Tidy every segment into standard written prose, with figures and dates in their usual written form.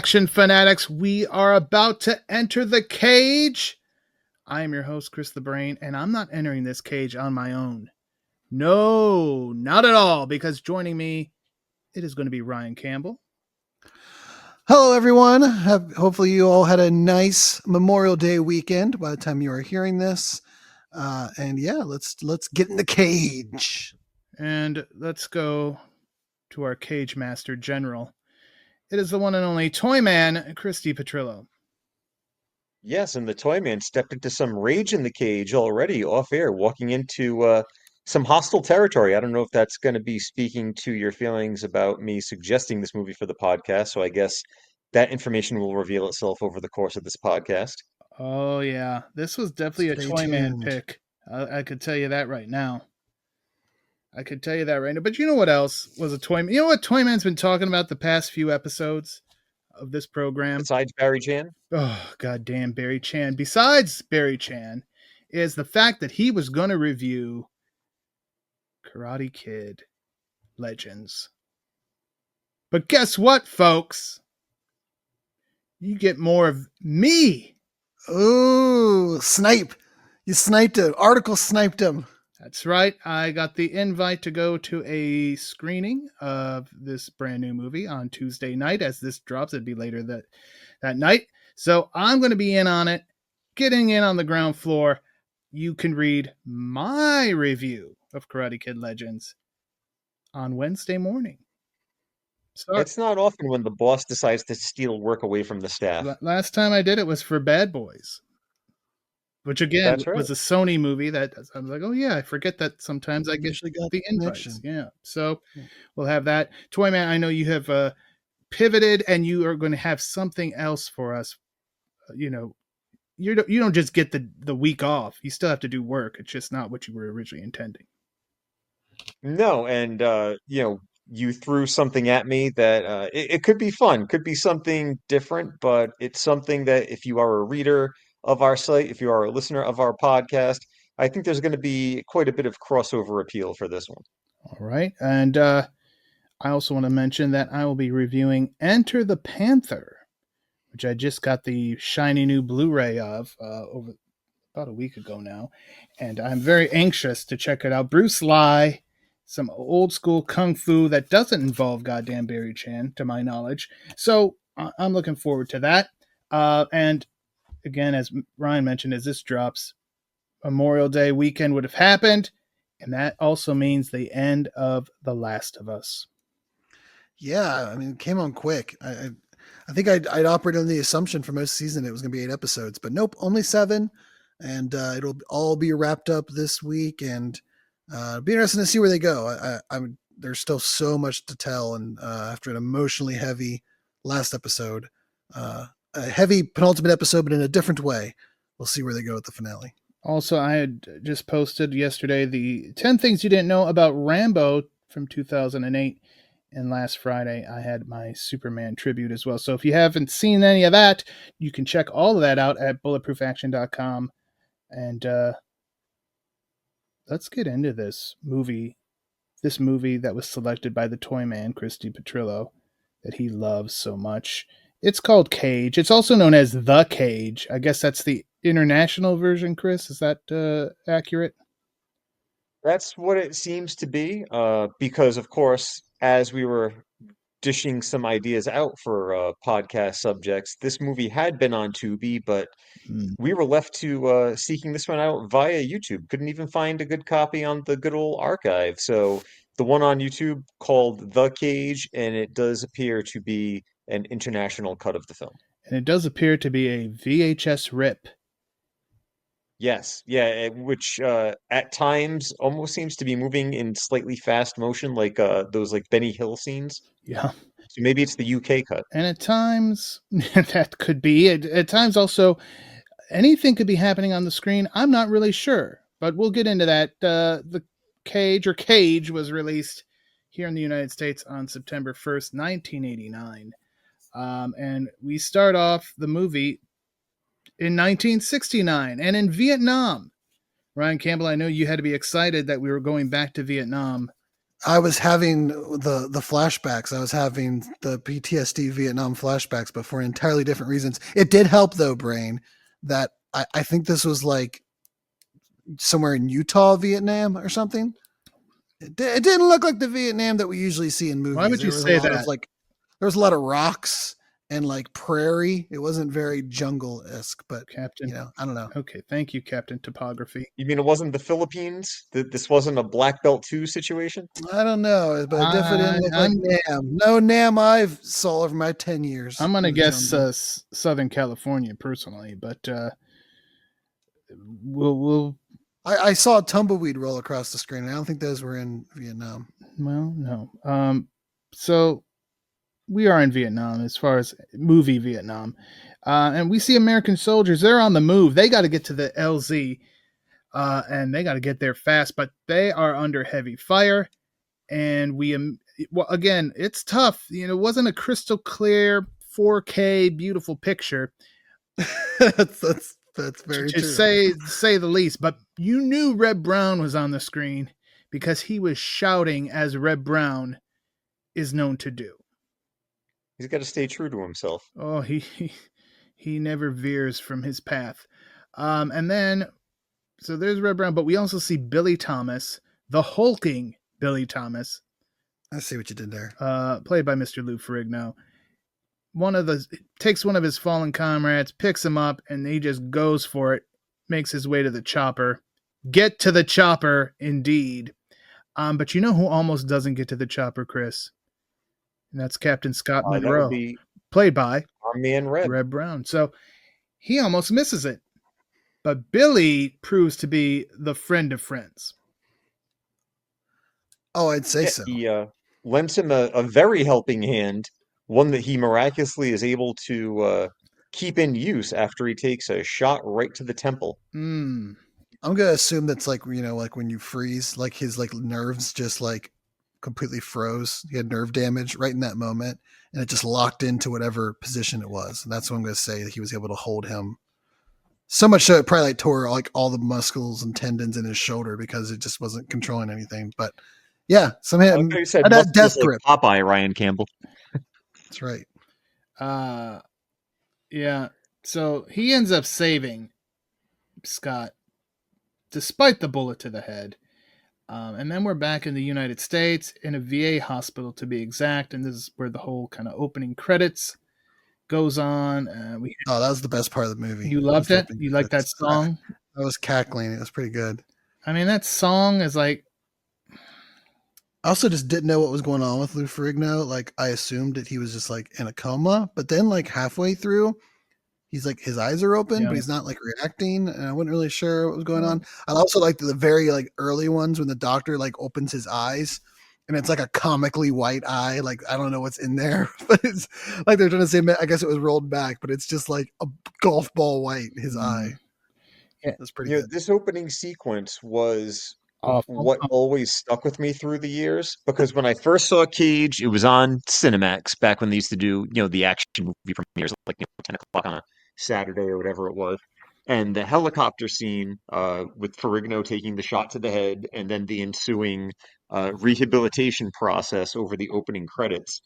action fanatics. We are about to enter the cage. I am your host, Chris the Brain, and I'm not entering this cage on my own. No, not at all, because joining me, it is going to be Ryan Campbell. Hello, everyone. Hopefully you all had a nice Memorial Day weekend by the time you are hearing this. And yeah, let's get in the cage. And let's go to our cage master general. It is the one and only Toyman, Chris DePetrillo. Yes, and the Toyman stepped into some rage in the cage already off air, walking into some hostile territory. I don't know if that's going to be speaking to your feelings about me suggesting this movie for the podcast. So I guess that information will reveal itself over the course of this podcast. Oh, yeah. This was definitely a Toyman pick. I could tell you that right now. But you know what else was a Toyman? You know what Toyman's been talking about the past few episodes of this program? Besides Barry Chan? Oh, goddamn Barry Chan. Besides Barry Chan is the fact that he was going to review Karate Kid Legends. But guess what, folks? You get more of me. Oh, snipe. You sniped him. Article sniped him. That's right. I got the invite to go to a screening of this brand new movie on Tuesday night. As this drops, it'd be later that night. So I'm going to be in on it, getting in on the ground floor. You can read my review of Karate Kid Legends on Wednesday morning. So it's not often when the boss decides to steal work away from the staff. Last time I did it was for Bad Boys, which again was a Sony movie that I was like, oh yeah, I forget that sometimes I get the invites. Yeah, so we'll have that. Toyman, I know you have pivoted and you are going to have something else for us. You know, you don't just get the week off. You still have to do work. It's just not what you were originally intending. No, and you threw something at me that it could be fun, could be something different, but it's something that if you are a reader of our site, if you are a listener of our podcast, I think there's going to be quite a bit of crossover appeal for this one. All right. And I also want to mention that I will be reviewing Enter the Panther, which I just got the shiny new Blu-ray of over about a week ago now. And I'm very anxious to check it out. Bruce Lee, some old school kung fu that doesn't involve goddamn Barry Chan, to my knowledge. So I'm looking forward to that. And again, as Ryan mentioned, as this drops, Memorial Day weekend would have happened. And that also means the end of The Last of Us. Yeah, I mean, it came on quick. I think I'd operate on the assumption for most season it was going to be 8 episodes. But nope, only 7. And it'll all be wrapped up this week. And it'll be interesting to see where they go. There's still so much to tell, and after an emotionally heavy last episode, a heavy penultimate episode, but in a different way, we'll see where they go at the finale. Also, I had just posted yesterday the 10 things you didn't know about Rambo from 2008, and last Friday I had my Superman tribute as well. So if you haven't seen any of that, you can check all of that out at bulletproofaction.com. And let's get into this movie that was selected by the Toyman, Chris DePetrillo, that he loves so much. It's called Cage. It's also known as The Cage. I guess that's the international version, Chris. Is that accurate? That's what it seems to be, because, of course, as we were dishing some ideas out for podcast subjects, this movie had been on Tubi, but we were left to seeking this one out via YouTube. Couldn't even find a good copy on the good old archive. So the one on YouTube called The Cage, and it does appear to be an international cut of the film. And it does appear to be a VHS rip. Yes, yeah, which at times almost seems to be moving in slightly fast motion, like those like Benny Hill scenes. Yeah. So maybe it's the UK cut. And at times, that could be. At times also, anything could be happening on the screen. I'm not really sure, but we'll get into that. The Cage was released here in the United States on September 1st, 1989. And we start off the movie in 1969 and in Vietnam. Ryan Campbell, I know you had to be excited that we were going back to Vietnam. I was having the flashbacks. I was having the PTSD Vietnam flashbacks, but for entirely different reasons. It did help though, Brain, that I think this was like somewhere in Utah, Vietnam or something. It didn't look like the Vietnam that we usually see in movies. Why would you There was say a lot that? of like there was a lot of rocks and like prairie. It wasn't very jungle-esque, but Captain? I don't know. Okay, thank you, Captain Topography. You mean it wasn't the Philippines? This wasn't a Black Belt 2 situation? I don't know, but it definitely didn't look like I'm Nam. No Nam I've saw over my 10 years I'm gonna in the guess jungle. Southern California personally, but we'll I saw a tumbleweed roll across the screen. I don't think those were in Vietnam. well no. So we are in Vietnam as far as movie Vietnam, and we see American soldiers. They're on the move. They got to get to the LZ, and they got to get there fast. But they are under heavy fire, and well, again, it's tough. It wasn't a crystal clear 4K beautiful picture. that's very to true. say the least. But you knew Reb Brown was on the screen because he was shouting as Reb Brown is known to do. He's got to stay true to himself. Oh, he never veers from his path. And then so there's Reb Brown, but we also see Billy Thomas, the hulking Billy Thomas, I see what you did there. played by Mr. Lou Ferrigno. Takes one of his fallen comrades, picks him up, and he just goes for it. Makes his way to the chopper. Get to the chopper, indeed. But you know who almost doesn't get to the chopper, Chris? And that's Captain Scott That would Monroe, be played by our man Reb. Reb Brown. So he almost misses it. But Billy proves to be the friend of friends. Oh, I'd say so. He lends him a very helping hand, one that he miraculously is able to keep in use after he takes a shot right to the temple. Mm. I'm gonna assume that's like like when you freeze, like his like nerves just like completely froze. He had nerve damage right in that moment, and it just locked into whatever position it was. And that's what I'm gonna say. That he was able to hold him so much so it probably like tore like all the muscles and tendons in his shoulder because it just wasn't controlling anything. But yeah, I like how you said that death muscles like grip. Popeye, Ryan Campbell. That's right. Yeah. So he ends up saving Scott despite the bullet to the head. And then we're back in the United States in a VA hospital to be exact. And this is where the whole kind of opening credits goes on. That was the best part of the movie. You loved it? You like that song? I was cackling. It was pretty good. I mean, that song is like... I also just didn't know what was going on with Lou Ferrigno. Like, I assumed that he was just like in a coma, but then like halfway through, he's like his eyes are open, but he's not like reacting, and I wasn't really sure what was going on. I also liked the very like early ones when the doctor like opens his eyes, and it's like a comically white eye. Like I don't know what's in there, but it's like they're trying to say. I guess it was rolled back, but it's just like a golf ball white. His eye. Yeah, that's pretty good. This opening sequence was awful. what always stuck with me through the years, because when I first saw Cage, it was on Cinemax back when they used to do, the action movie premieres, like 10 o'clock on a Saturday or whatever it was. And the helicopter scene with Ferrigno taking the shot to the head and then the ensuing rehabilitation process over the opening credits.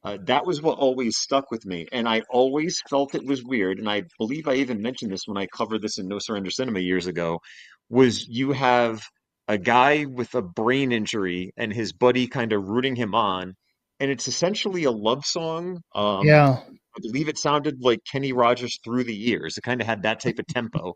That was what always stuck with me. And I always felt it was weird. And I believe I even mentioned this when I covered this in No Surrender Cinema years ago, was you have a guy with a brain injury and his buddy kind of rooting him on. And it's essentially a love song. Yeah. I believe it sounded like Kenny Rogers Through the Years. It kind of had that type of tempo.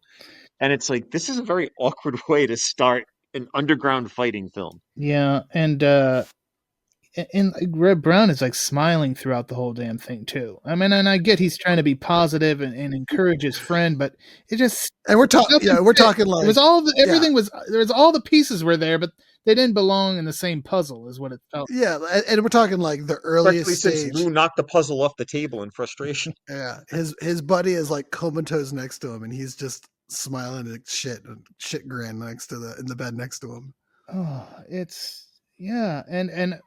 And it's like, this is a very awkward way to start an underground fighting film. Yeah, and like, Reb Brown is like smiling throughout the whole damn thing too. I mean, and I get he's trying to be positive and encourage his friend, but it just and we're talking like it was everything was there was all the pieces were there, but they didn't belong in the same puzzle, is what it felt. Yeah, and we're talking like the earliest Especially stage. since Lou knocked the puzzle off the table in frustration. Yeah, his buddy is like comatose next to him, and he's just smiling at shit grin next to in the bed next to him. Oh, and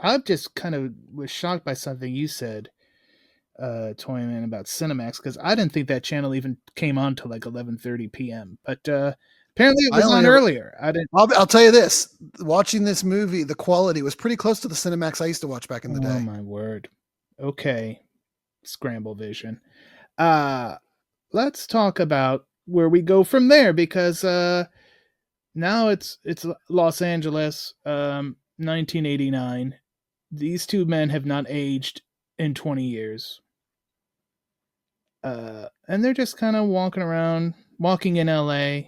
I just kind of was shocked by something you said, Toyman, about Cinemax, because I didn't think that channel even came on till like 11:30 p.m. But Apparently, it I was only on ever- earlier. I didn't. I'll tell you this: watching this movie, the quality was pretty close to the Cinemax I used to watch back in the Oh day. my word. Okay, Scramble Vision. Uh let's talk about where we go from there because now it's Los Angeles, 1989. These two men have not aged in 20 years. And they're just kind of walking in LA.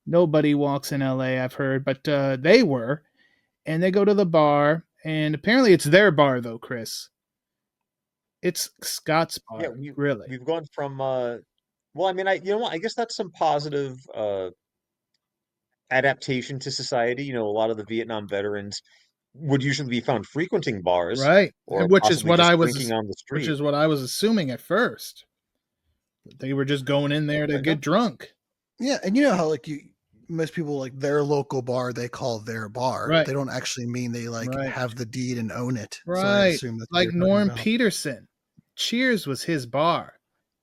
Nobody walks in LA, I've heard, but they were. And they go to the bar, and apparently it's their bar, though, Chris. It's Scott's Yeah, bar, really. we've gone from well, I mean, I you know what? I guess that's some positive adaptation to society. You know, a lot of the Vietnam veterans would usually be found frequenting bars Right. or Which is possibly what just drinking on the which street. is what I was assuming at first. They were just going in there to But no, get drunk. Yeah, and you know how most people like their local bar they call their bar. Right. They don't actually mean they like Right. have the deed and own it. So I Right. assume that's what Like you're talking Norm about. Peterson. Cheers was his bar,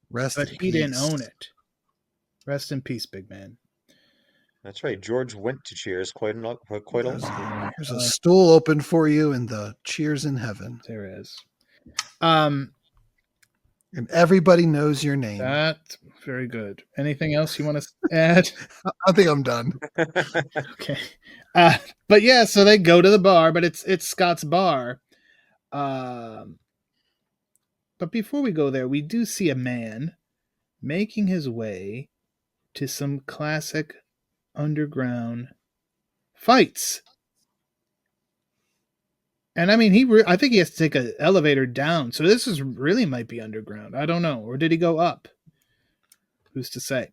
Rest but in he didn't peace. own it. Rest in peace, big man. that's right. George went to Cheers quite a lot. There's a stool open for you in the Cheers in heaven, There is. Um, and everybody knows your name. That's very good. Anything else you want to add? I think I'm done. Okay. But yeah, so they go to the bar, but it's Scott's bar. But before we go there, we do see a man making his way to some classic underground fights. And I mean, I think he has to take an elevator down. So this is really might be underground. I don't know. Or did he go up? Who's to say?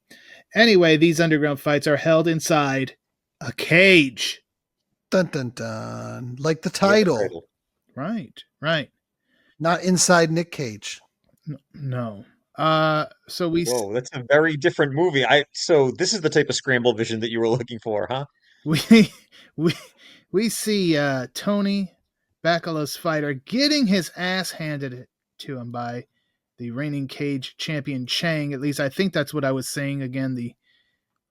Anyway, these underground fights are held inside a cage. Dun dun dun. Like the Yeah, the title. Right, right. Not inside Nick Cage. No. So Whoa, that's a very different movie. So this is the type of scramble vision that you were looking for, huh? we we we see Tony Bacala's fighter getting his ass handed to him by the reigning cage champion Chang. At least I think that's what I was saying. Again, the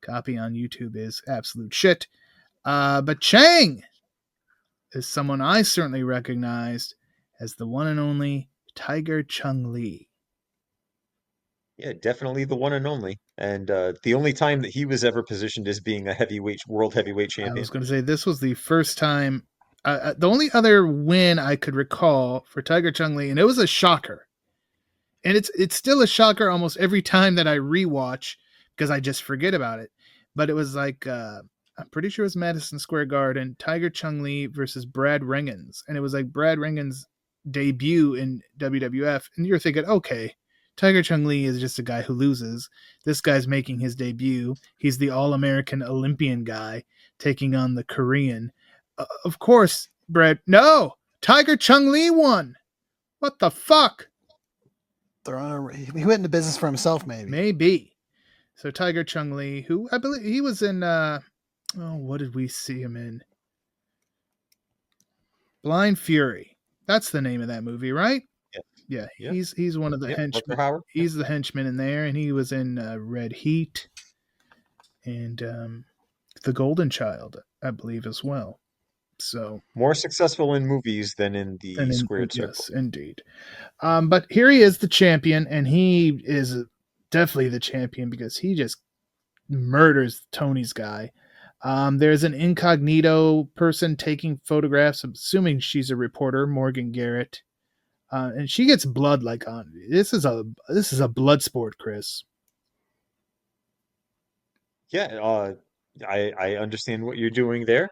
copy on YouTube is absolute shit. But Chang is someone I certainly recognized as the one and only Tiger Chung Lee. Yeah, definitely the one and only. And the only time that he was ever positioned as being a world heavyweight I champion. was going to say this was the first time, the only other win I could recall for Tiger Chung Lee, and it was a shocker. And it's still a shocker almost every time that I rewatch because I just forget about it. But it was like I'm pretty sure it was Madison Square Garden, Tiger Chung Lee versus Brad Rheingans, and it was like Brad Rheingans' debut in WWF, and you're thinking, okay, Tiger Chung Lee is just a guy who loses. This guy's making his debut. He's the All-American Olympian guy taking on the Korean. Of course, Brad. No, Tiger Chung Lee won. What the fuck? He went into business for himself, maybe. Maybe. So Tiger Chung Lee, who I believe he was in what did we see him in? Blind Fury. That's the name of that movie, right? Yeah. Yeah, he's one of the henchmen. Howard. He's the henchman in there, and he was in Red Heat and The Golden Child, I believe, as well. So More successful in movies than in the squared circle. yes, indeed. But here he is, the champion, and he is definitely the champion because he just murders Tony's guy. There's an incognito person taking photographs. I'm assuming she's a reporter, Morgan Garrett, and she gets blood like on. This is a blood sport, Chris. Yeah, I understand what you're doing there.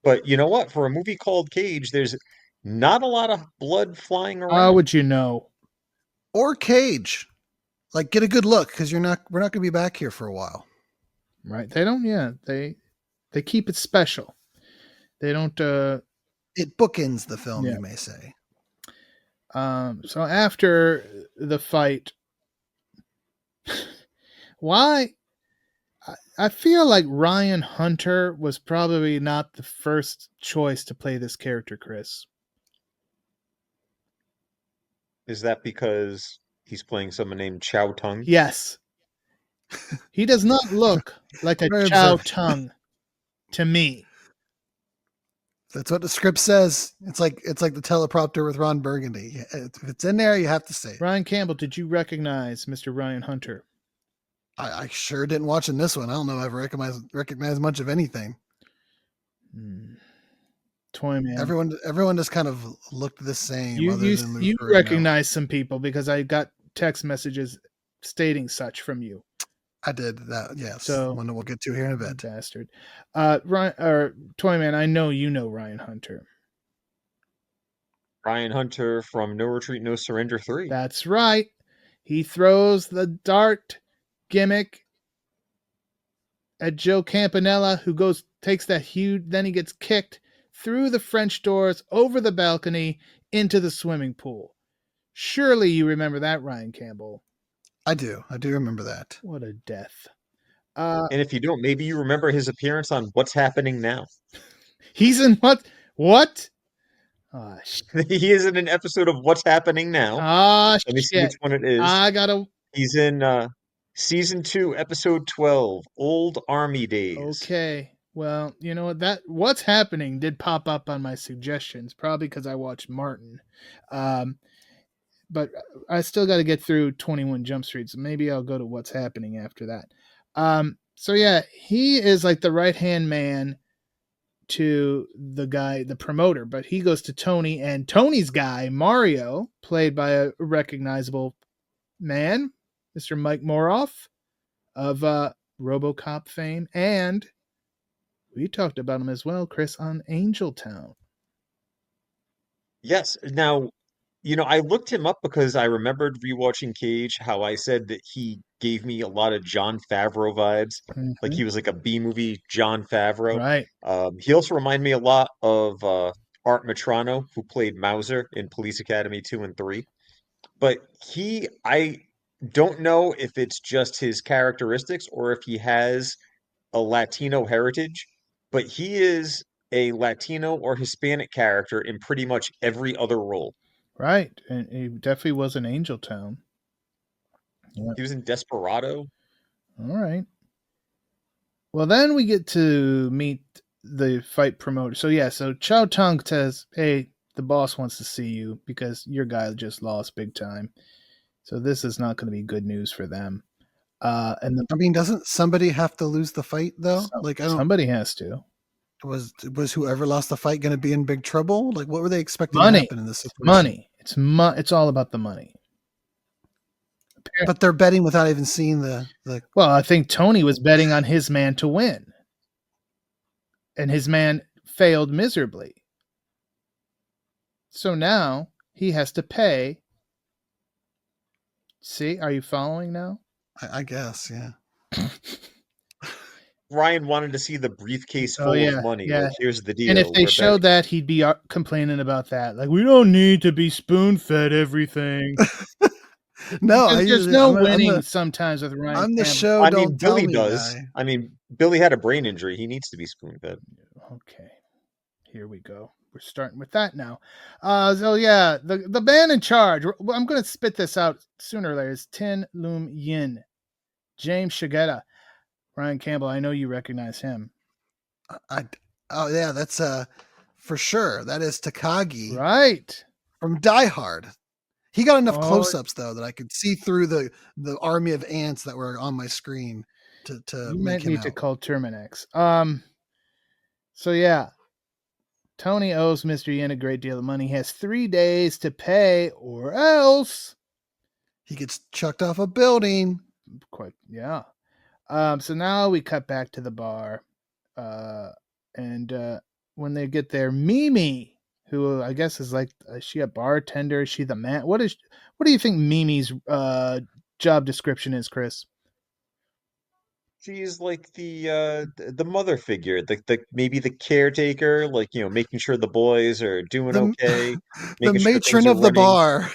But you know what? For a movie called Cage, there's not a lot of blood flying How around. would you know? Or Cage. Like, get a good look because we're not going to be back here for a while. Right? They don't. Yeah, they keep it special. They don't. It bookends the film, Yeah. you may say. So after the fight, why? I feel like Ryan Hunter was probably not the first choice to play this character, Chris. Is that because he's playing someone named Chow Tung? Yes. He does not look like a Very Chow observant. Tung to me. That's what the script says. It's like the teleprompter with Ron Burgundy. If it's in there, you have to say it. Ryan Campbell, did you recognize Mr. Ryan Hunter? I sure didn't watch in this one. I don't know if I recognize much of anything. Toyman. Everyone just kind of looked the same. You other than Lou you Ferrigno. recognize some people because I got text messages stating such from you. I did that. Yes. So one that we'll get to here in a bit. Bastard. Ryan or Toyman, I know you know Ryan Hunter. Ryan Hunter from No Retreat, No Surrender 3. That's right. He throws the dart gimmick at Joe Campanella, who takes that huge, then he gets kicked through the French doors, over the balcony, into the swimming pool. Surely you remember that, Ryan Campbell. I do remember that. What a death. And if you don't, maybe you remember his appearance on What's Happening Now. He's in what? What? Oh, He is in an episode of What's Happening Now. Let me see which one it is. He's in season 2, episode 12, Old Army Days. Okay. Well, you know what? What's Happening did pop up on my suggestions, probably because I watched Martin. But I still got to get through 21 Jump Street, so maybe I'll go to What's Happening after that. So yeah, he is like the right-hand man to the guy, the promoter, but he goes to Tony, and Tony's guy, Mario, played by a recognizable man, Mr. Mike Moroff of RoboCop fame, and we talked about him as well, Chris, on Angel Town. Yes. Now, I looked him up because I remembered rewatching Cage, how I said that he gave me a lot of Jon Favreau vibes. Mm-hmm. Like he was like a B-movie Jon Favreau. Right. He also reminded me a lot of Art Matrano, who played Mauser in Police Academy 2 and 3. But I don't know if it's just his characteristics or if he has a Latino heritage, but he is a Latino or Hispanic character in pretty much every other role. Right. And he definitely was in Angel Town. Yeah. He was in Desperado. All right. Well, then we get to meet the fight promoter. So Chow Tung says, hey, the boss wants to see you because your guy just lost big time. So this is not going to be good news for them. Doesn't somebody have to lose the fight though? Somebody has to. Was whoever lost the fight going to be in big trouble? Like, what were they expecting to happen in this situation? Money. It's all about the money. But they're betting without even seeing the. Well, I think Tony was betting on his man to win, and his man failed miserably. So now he has to pay. See, are you following now? I guess, yeah. Ryan wanted to see the briefcase full of money. Yeah. Like, here's the deal. And if they showed that, he'd be complaining about that. Like, we don't need to be spoon-fed everything. No, there's no winning sometimes with Ryan. I'm the show. I mean, Billy does. Guy. I mean, Billy had a brain injury. He needs to be spoon-fed. Okay, here we go. We're starting with that now. The man in charge. I'm going to spit this out sooner or later. Is Tin Loom Yin, James Shigeta, Ryan Campbell. I know you recognize him. That's for sure. That is Takagi, right, from Die Hard. He got enough close-ups though that I could see through the army of ants that were on my screen to you make him need out. to call Terminex. So yeah, Tony owes Mr. Yin a great deal of money. He has 3 days to pay, or else he gets chucked off a building. Yeah. So now we cut back to the bar, and when they get there, Mimi, who I guess is like, is she a bartender? Is she the man? What do you think Mimi's job description is, Chris? She's like the mother figure, the maybe the caretaker, like, making sure the boys are doing okay. The matron of the bar.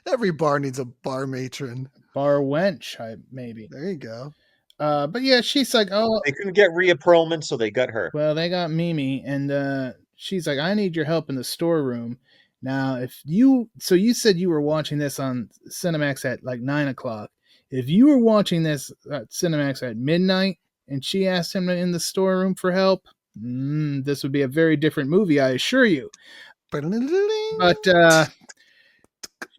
Every bar needs a bar matron. Bar wench, maybe. There you go. But yeah, she's like, they couldn't get Rhea Perlman, so they got her. Well, they got Mimi, and she's like, I need your help in the storeroom. Now, so you said you were watching this on Cinemax at like 9:00. if you were watching this at Cinemax at midnight and she asked him in the storeroom for help, this would be a very different movie, I assure you. But she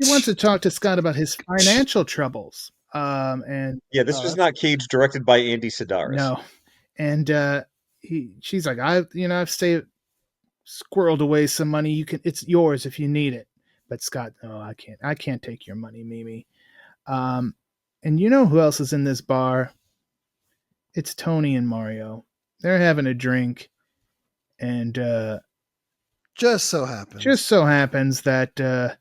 wants to talk to Scott about his financial troubles. And Yeah, this was not Cage directed by Andy Sidaris. no, and she's like, I've stayed squirreled away some money. It's yours if you need it. But Scott, no, I can't take your money, Mimi. And you know who else is in this bar? It's Tony and Mario. They're having a drink, and just so happens that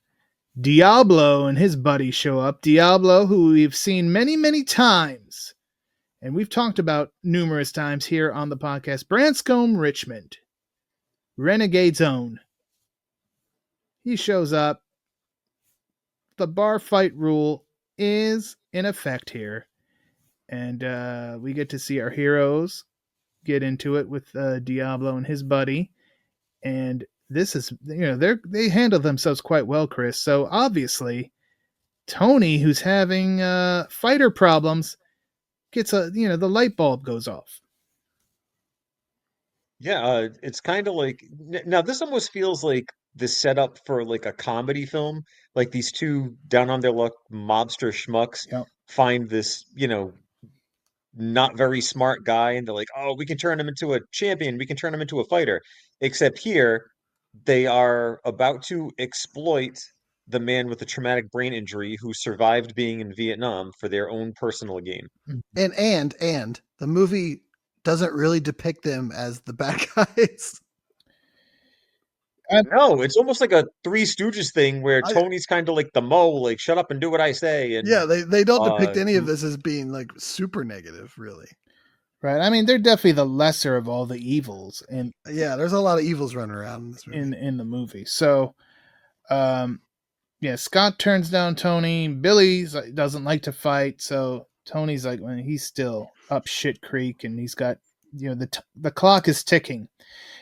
Diablo and his buddies show up. Diablo, who we've seen many, many times, and we've talked about numerous times here on the podcast. Branscombe Richmond, Renegade's own. He shows up. The bar fight rule is in effect here, and we get to see our heroes get into it with Diablo and his buddy, and this is, they handle themselves quite well, Chris. So obviously Tony, who's having fighter problems, gets the light bulb goes off. Yeah, it's kind of like now this almost feels like the setup for like a comedy film. Like these two down on their luck mobster schmucks Yep. find this, not very smart guy, and they're like, "Oh, we can turn him into a champion. We can turn him into a fighter." Except here, they are about to exploit the man with the traumatic brain injury who survived being in Vietnam for their own personal gain. And the movie doesn't really depict them as the bad guys. No, it's almost like a Three Stooges thing where Tony's kind of like the Mo, like shut up and do what I say. And yeah, they don't depict any of this as being like super negative, really. Right. I mean, they're definitely the lesser of all the evils, and yeah, there's a lot of evils running around in this movie. In the movie. So, Scott turns down Tony. Billy doesn't like to fight, so Tony's like, when he's still up shit creek, and he's got, the clock is ticking.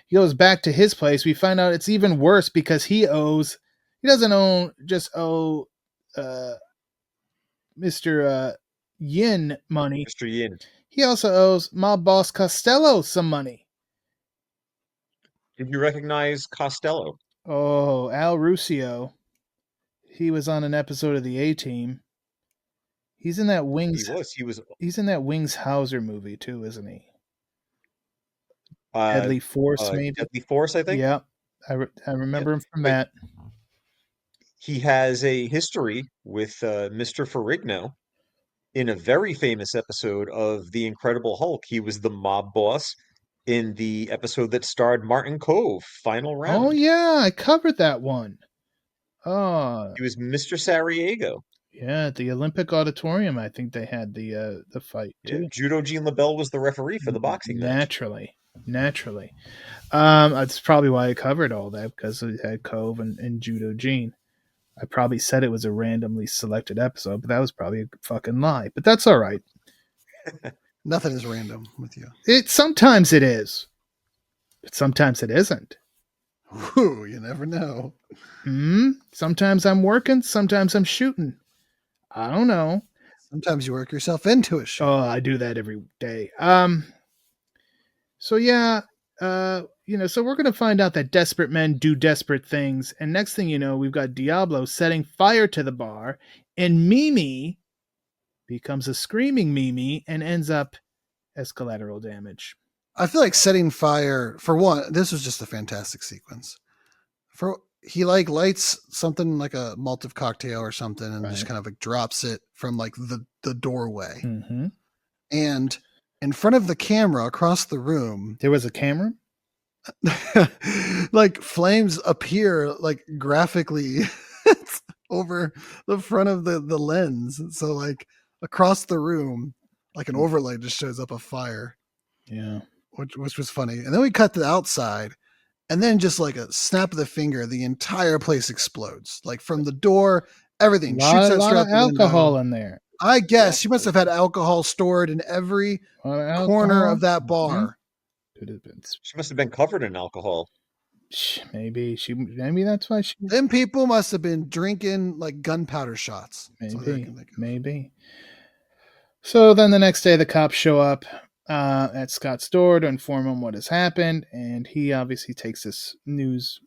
He goes back to his place. We find out it's even worse because he doesn't just owe Mr. Yin money. Mr. Yin. He also owes mob boss Costello some money. Did you recognize Costello? Oh, Al Ruscio. He was on an episode of the A-Team. He's in that Wings. He was. He's in that Wings Hauser movie too, isn't he? Deadly Force, maybe. Deadly Force, I think. Yeah, I remember him from that. He has a history with Mr. Ferrigno in a very famous episode of The Incredible Hulk. He was the mob boss in the episode that starred Martin Kove, Final Round. Oh yeah, I covered that one. Oh, he was Mr. Sarajevo. Yeah, at the Olympic Auditorium, I think they had the fight too. Yeah, Judo Gene LaBelle was the referee for the boxing match. Naturally. That's probably why I covered all that, because it had Cove and Judo Gene. I probably said it was a randomly selected episode, but that was probably a fucking lie. But that's all right. Nothing is random with you. Sometimes it is, but sometimes it isn't. Ooh, you never know. Sometimes I'm working, sometimes I'm shooting. I don't know. Sometimes you work yourself into a show. Oh, I do that every day. So yeah, so we're going to find out that desperate men do desperate things. And next thing you know, we've got Diablo setting fire to the bar, and Mimi becomes a screaming Mimi and ends up as collateral damage. I feel like setting fire, for one, this was just a fantastic sequence. He lights something like a malted cocktail or something, and just kind of drops it from the doorway. Mm-hmm. And in front of the camera across the room, there was a camera. Flames appear graphically over the front of the lens. So across the room, an overlay just shows up a fire. Yeah, which was funny. And then we cut to the outside. And then just like a snap of the finger, the entire place explodes. From the door, everything shoots out straight out the alcohol in there. I guess she must have had alcohol stored in every corner of that bar. Could have been. She must have been covered in alcohol. Maybe that's why she. Them people must have been drinking gunpowder shots. Maybe. So then the next day, the cops show up at Scott's door to inform him what has happened, and he obviously takes this news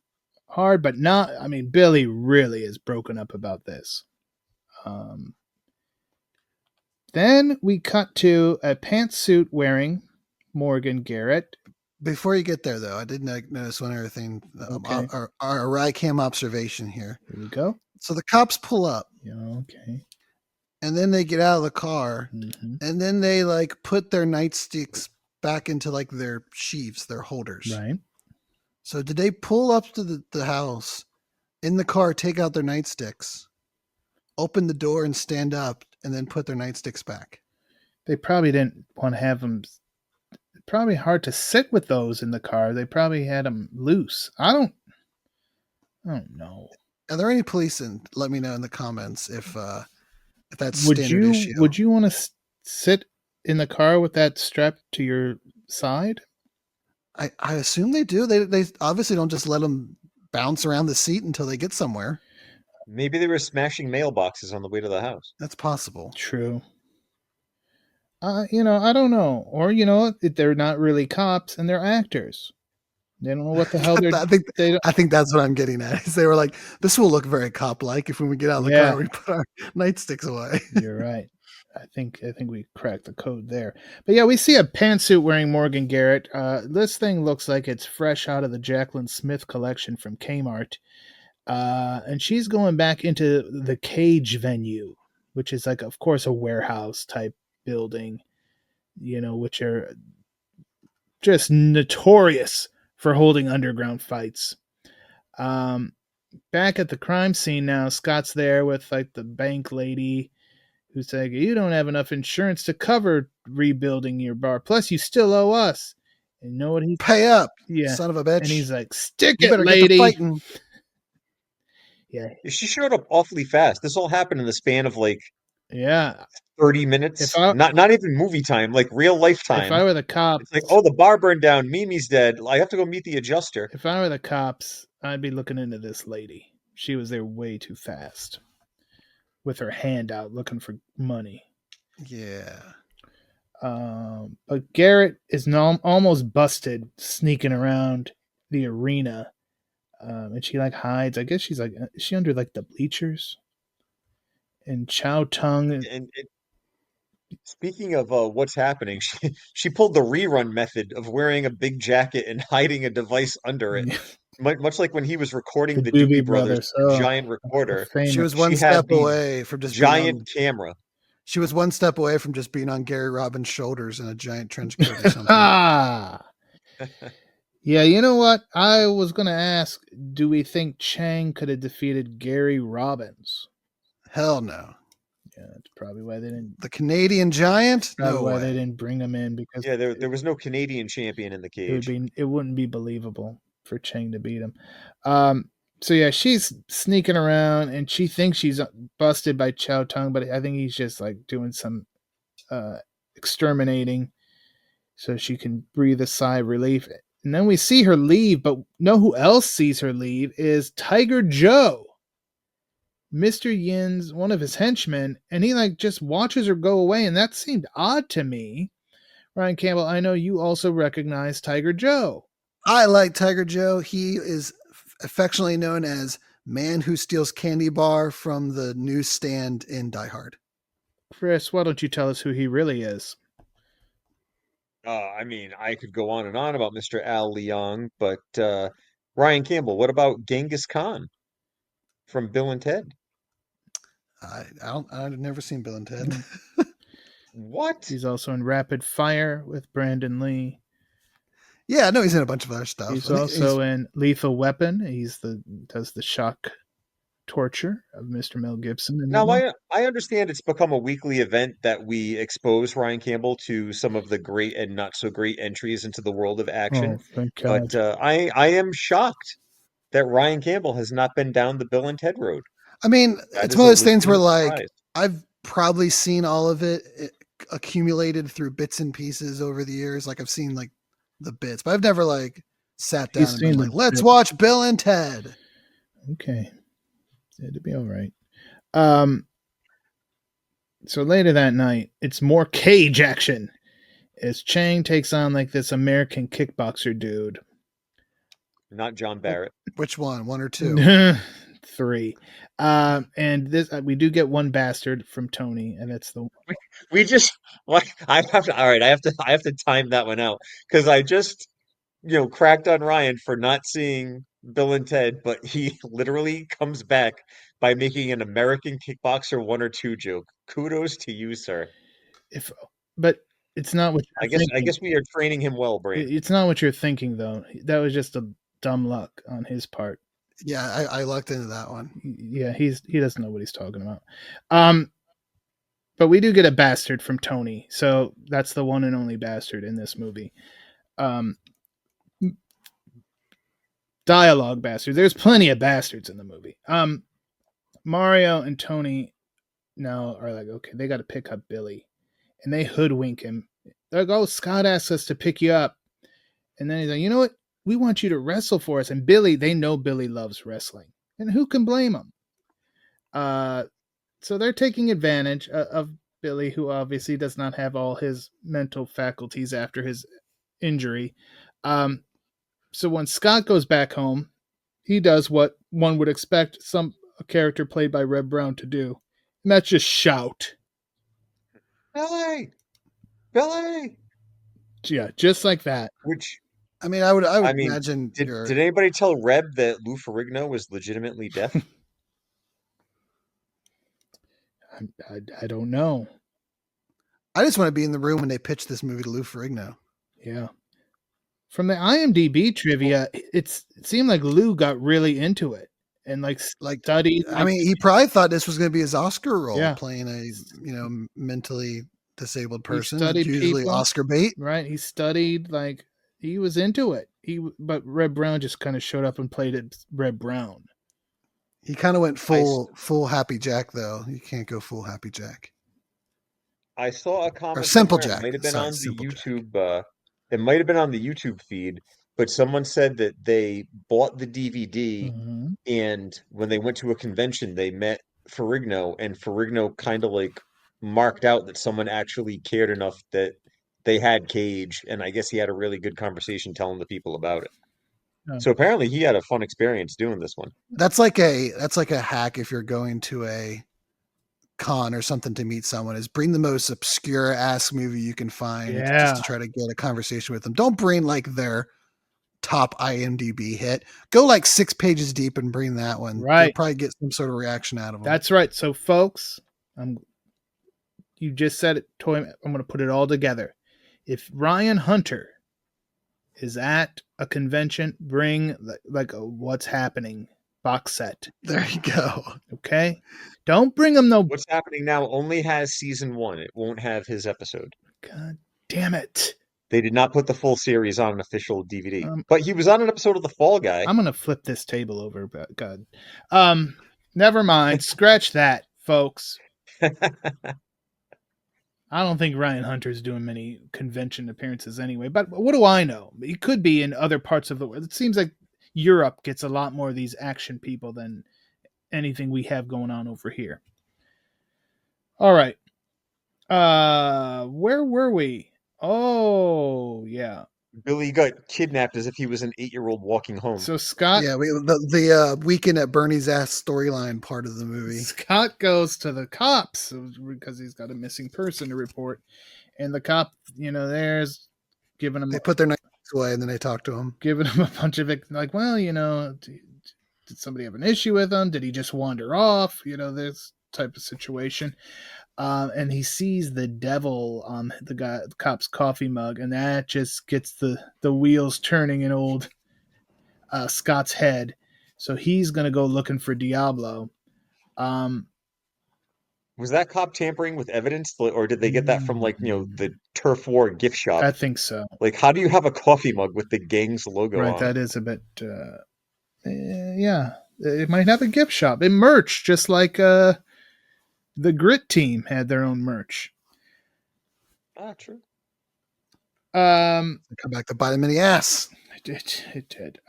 hard, but not. I mean, Billy really is broken up about this. Then we cut to a pantsuit wearing Morgan Garrett. Before you get there, though, I did notice one other thing. Okay. Our Rycam observation here. Here we go. So the cops pull up. Yeah, okay. And then they get out of the car, Mm-hmm. and then they like put their nightsticks back into like their sheaths, their holders. Right. So did they pull up to the house in the car, take out their nightsticks, open the door and stand up, and then put their nightsticks back? They probably didn't want to have them. Probably hard to sit with those in the car. They probably had them loose. I don't know. Are there any police? And let me know in the comments if that's Would standard issue. you want to sit in the car with that strapped to your side? I assume they do. They obviously don't just let them bounce around the seat until they get somewhere. Maybe they were smashing mailboxes on the way to the house. That's possible. True. I don't know. Or, they're not really cops and they're actors. They don't know what the hell they're. I think that's what I'm getting at. Is they were like, this will look very cop-like if when we get out of the car, we put our nightsticks away. You're right. I think we cracked the code there. But yeah, we see a pantsuit wearing Morgan Garrett. This thing looks like it's fresh out of the Jacqueline Smith collection from Kmart. And she's going back into the Cage venue, which is like, of course, a warehouse type building, which are just notorious for holding underground fights. Back at the crime scene now, Scott's there with like the bank lady who's like, you don't have enough insurance to cover rebuilding your bar. Plus, you still owe us. And you know what he pay up, yeah, son of a bitch. And he's like, stick you it, better lady. Get to fighting. Yeah, she showed up awfully fast. This all happened in the span of like 30 minutes. Not even movie time, like real life time. If I were the cops, it's like, oh, the bar burned down. Mimi's dead. I have to go meet the adjuster. If I were the cops, I'd be looking into this lady. She was there way too fast, with her hand out looking for money. Yeah. But Garrett is almost busted sneaking around the arena. And she like hides. I guess she's like, is she under like the bleachers? And Chow Tung. Speaking of what's happening, she pulled the rerun method of wearing a big jacket and hiding a device under it. Much like when he was recording the Doobie Brothers giant recorder. She was one step away from just giant camera. She was one step away from just being on Gary Robbins' shoulders in a giant trench coat or something. Yeah, you know what? I was going to ask, do we think Chang could have defeated Gary Robbins? Hell no. Yeah, that's probably why they didn't. The Canadian Giant? Probably no why way. They didn't bring him in because there was no Canadian champion in the cage. It wouldn't be believable for Chang to beat him. So yeah, she's sneaking around and she thinks she's busted by Chow Tung, but I think he's just like doing some exterminating so she can breathe a sigh of relief. And then we see her leave, but know who else sees her leave is Tiger Joe, Mr. Yin's one of his henchmen, and he like just watches her go away, and that seemed odd to me. Ryan Campbell, I know you also recognize Tiger Joe. I like Tiger Joe. He is affectionately known as Man Who Steals Candy Bar from the newsstand in Die Hard. Chris, why don't you tell us who he really is? I mean, I could go on and on about Mr. Al Leong, but Ryan Campbell, what about Genghis Khan from Bill and Ted? I've never seen Bill and Ted. What? He's also in Rapid Fire with Brandon Lee. Yeah, I know he's in a bunch of other stuff. He's also in Lethal Weapon. Does the shock torture of Mr. Mel Gibson. Now, I understand it's become a weekly event that we expose Ryan Campbell to some of the great and not so great entries into the world of action. Oh, thank God. But I am shocked that Ryan Campbell has not been down the Bill and Ted road. I mean, it's one of those things where like I've probably seen all of it accumulated through bits and pieces over the years. Like I've seen like the bits, but I've never like sat down and been like, let's watch Bill and Ted. Okay. It'd be all right. So later that night, it's more cage action as Chang takes on like this American kickboxer dude. Not John Barrett. Which one? 1 or 2? 3. And this we do get one bastard from Tony, and it's the We just like I have to. All right, I have to time that one out because I just cracked on Ryan for not seeing Bill and Ted, but he literally comes back by making an American Kickboxer 1 or 2 joke. Kudos to you, sir. if, but it's not what I you're guess thinking. we are training him well, Brain. It's not what you're thinking though. That was just a dumb luck on his part. Yeah, I lucked into that one. Yeah, he doesn't know what he's talking about. But we do get a bastard from Tony, so that's the one and only bastard in this movie. Dialogue bastard. There's plenty of bastards in the movie. Mario and Tony now are like, okay, they got to pick up Billy, and they hoodwink him. They're like, oh, Scott asked us to pick you up, and then he's like, you know what? We want you to wrestle for us. And Billy, they know Billy loves wrestling, and who can blame him? So they're taking advantage of Billy, who obviously does not have all his mental faculties after his injury. So when Scott goes back home, he does what one would expect a character played by Reb Brown to do, and that's just shout. Billy, Billy. Yeah, just like that. Which I mean, I would I mean, imagine did anybody tell Reb that Lou Ferrigno was legitimately deaf? I don't know. I just want to be in the room when they pitch this movie to Lou Ferrigno. Yeah. From the IMDb trivia, it seemed like Lou got really into it and like studied. I mean, he probably thought this was going to be his Oscar role, Yeah. playing a mentally disabled person. He studied usually people, Oscar bait, right? He studied, like he was into it. But Reb Brown just kind of showed up and played it Reb Brown. He kind of went full Happy Jack though. You can't go full Happy Jack. I saw a comment. Or Simple somewhere, Jack. It might have been Sorry, on the Simple YouTube. It might have been on the YouTube feed, but someone said that they bought the DVD, Mhm. and when they went to a convention, they met Ferrigno, and Ferrigno kind of like marked out that someone actually cared enough that they had Cage, and I guess he had a really good conversation telling the people about it. Oh. So apparently he had a fun experience doing this one. That's like a hack if you're going to a con or something to meet someone, is bring the most obscure ass movie you can find just to try to get a conversation with them. Don't bring like their top IMDb hit. Go like 6 pages deep and bring that one. Right. You'll probably get some sort of reaction out of them. That's right. So folks, you just said it, Toyman. I'm going to put it all together. If Ryan Hunter is at a convention, bring like a What's Happening box set. There you go. Okay? Don't bring him no. What's Happening Now only has season 1. It won't have his episode. God damn it. They did not put the full series on an official DVD. But he was on an episode of The Fall Guy. I'm going to flip this table over, but God. Never mind. Scratch that, folks. I don't think Ryan Hunter's doing many convention appearances anyway, but what do I know? He could be in other parts of the world. It seems like Europe gets a lot more of these action people than anything we have going on over here. All right. Where were we? Oh, yeah. Billy got kidnapped as if he was an 8-year-old walking home. So Scott... Yeah, the Weekend at Bernie's Ass storyline part of the movie. Scott goes to the cops because he's got a missing person to report. And the cop, there's giving him... They put their knives away and then they talk to him. Giving him a bunch of... Like, well, did somebody have an issue with him? Did he just wander off? This type of situation. And he sees the devil on the cop's coffee mug, and that just gets the wheels turning in old Scott's head. So he's going to go looking for Diablo. Was that cop tampering with evidence, or did they get that from the Turf War gift shop? I think so. Like, how do you have a coffee mug with the gang's logo on? Right, that is a bit. Yeah, it might have a gift shop. It merch just like the Grit team had their own merch. True. Come back to bite him in the ass. It did.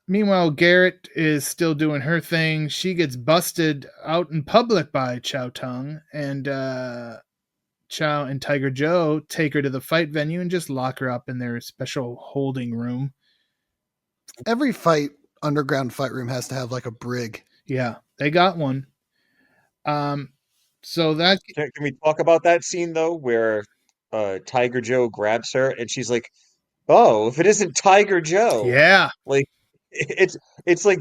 Meanwhile, Garrett is still doing her thing. She gets busted out in public by Chow Tung, and Chow and Tiger Joe take her to the fight venue and just lock her up in their special holding room. Every underground fight room has to have like a brig. Yeah, they got one. So that Can we talk about that scene though, where Tiger Joe grabs her and she's like, "Oh, if it isn't Tiger Joe," yeah, like it's it's like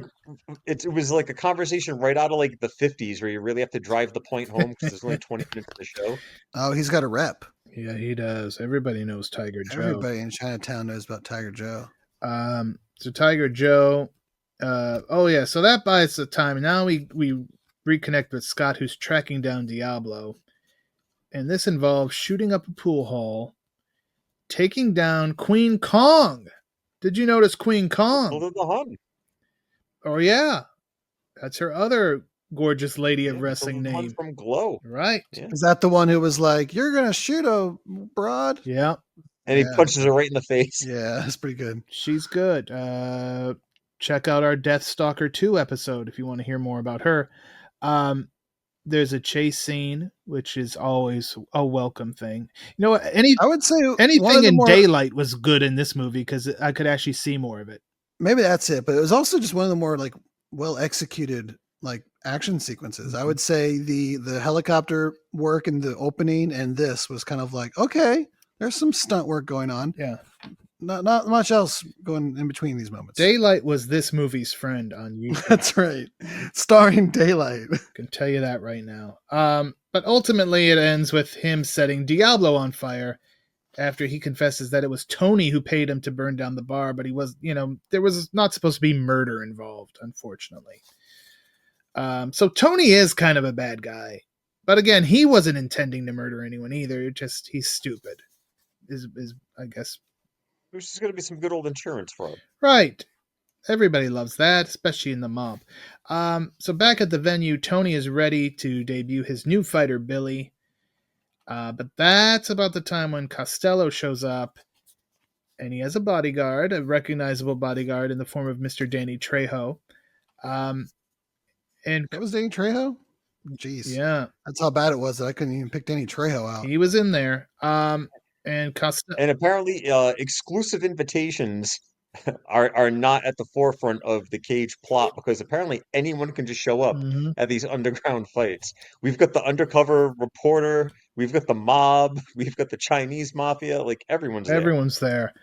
it was like a conversation right out of like the 50s where you really have to drive the point home because there's only 20 minutes of the show. Oh, he's got a rep. yeah, he does. Everybody knows Tiger Joe. Everybody in Chinatown knows about Tiger Joe. So Tiger Joe. Oh yeah, so that buys the time. Now we reconnect with Scott, who's tracking down Diablo, and this involves shooting up a pool hall, taking down Queen Kong. Did you notice Queen Kong? Hold of the Hun. Oh yeah, that's her other gorgeous lady of Yeah, wrestling Hilda the Hun name. from Glow. Right. Yeah. Is that the one who was like, "You're gonna shoot a broad"? Yeah. And he Yeah. punches her right in the face. Yeah, that's pretty good. She's good. Check out our Death Stalker 2 episode if you want to hear more about her. There's a chase scene, which is always a welcome thing. You know what? I would say Anything in daylight was good in this movie because I could actually see more of it. Maybe that's it, but it was also just one of the more like well executed like action sequences. I would say the helicopter work in the opening and this was kind of like, okay, there's some stunt work going on. Yeah. Not much else going in between these moments. Daylight was this movie's friend on YouTube. That's right. Starring Daylight. I can tell you that right now. But ultimately it ends with him setting Diablo on fire after he confesses that it was Tony who paid him to burn down the bar, but he was, there was not supposed to be murder involved, unfortunately. So Tony is kind of a bad guy. But again, he wasn't intending to murder anyone either. Just he's stupid. Is I guess. There's just going to be some good old insurance fraud. Right. Everybody loves that, especially in the mob. So back at the venue, Tony is ready to debut his new fighter, Billy. But that's about the time when Costello shows up, and he has a bodyguard, a recognizable bodyguard in the form of Mr. Danny Trejo. And that was Danny Trejo? Jeez. Yeah. That's how bad it was that I couldn't even pick Danny Trejo out. He was in there. And apparently exclusive invitations are not at the forefront of the Cage plot because apparently anyone can just show up at these underground fights. We've got the undercover reporter, we've got the mob, we've got the Chinese mafia, like everyone's there.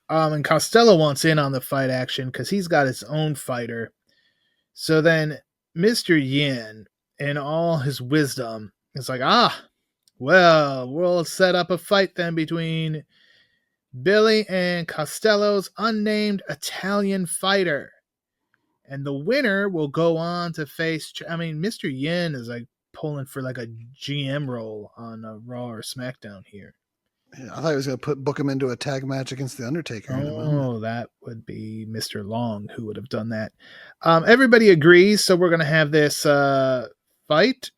And Costello wants in on the fight action because he's got his own fighter. So then Mr. Yin, in all his wisdom, is like, well, we'll set up a fight then between Billy and Costello's unnamed Italian fighter. And the winner will go on to face... Mr. Yin is like pulling for like a GM role on Raw or SmackDown here. Yeah, I thought he was going to book him into a tag match against The Undertaker. Oh, that would be Mr. Long who would have done that. Everybody agrees, so we're going to have this fight.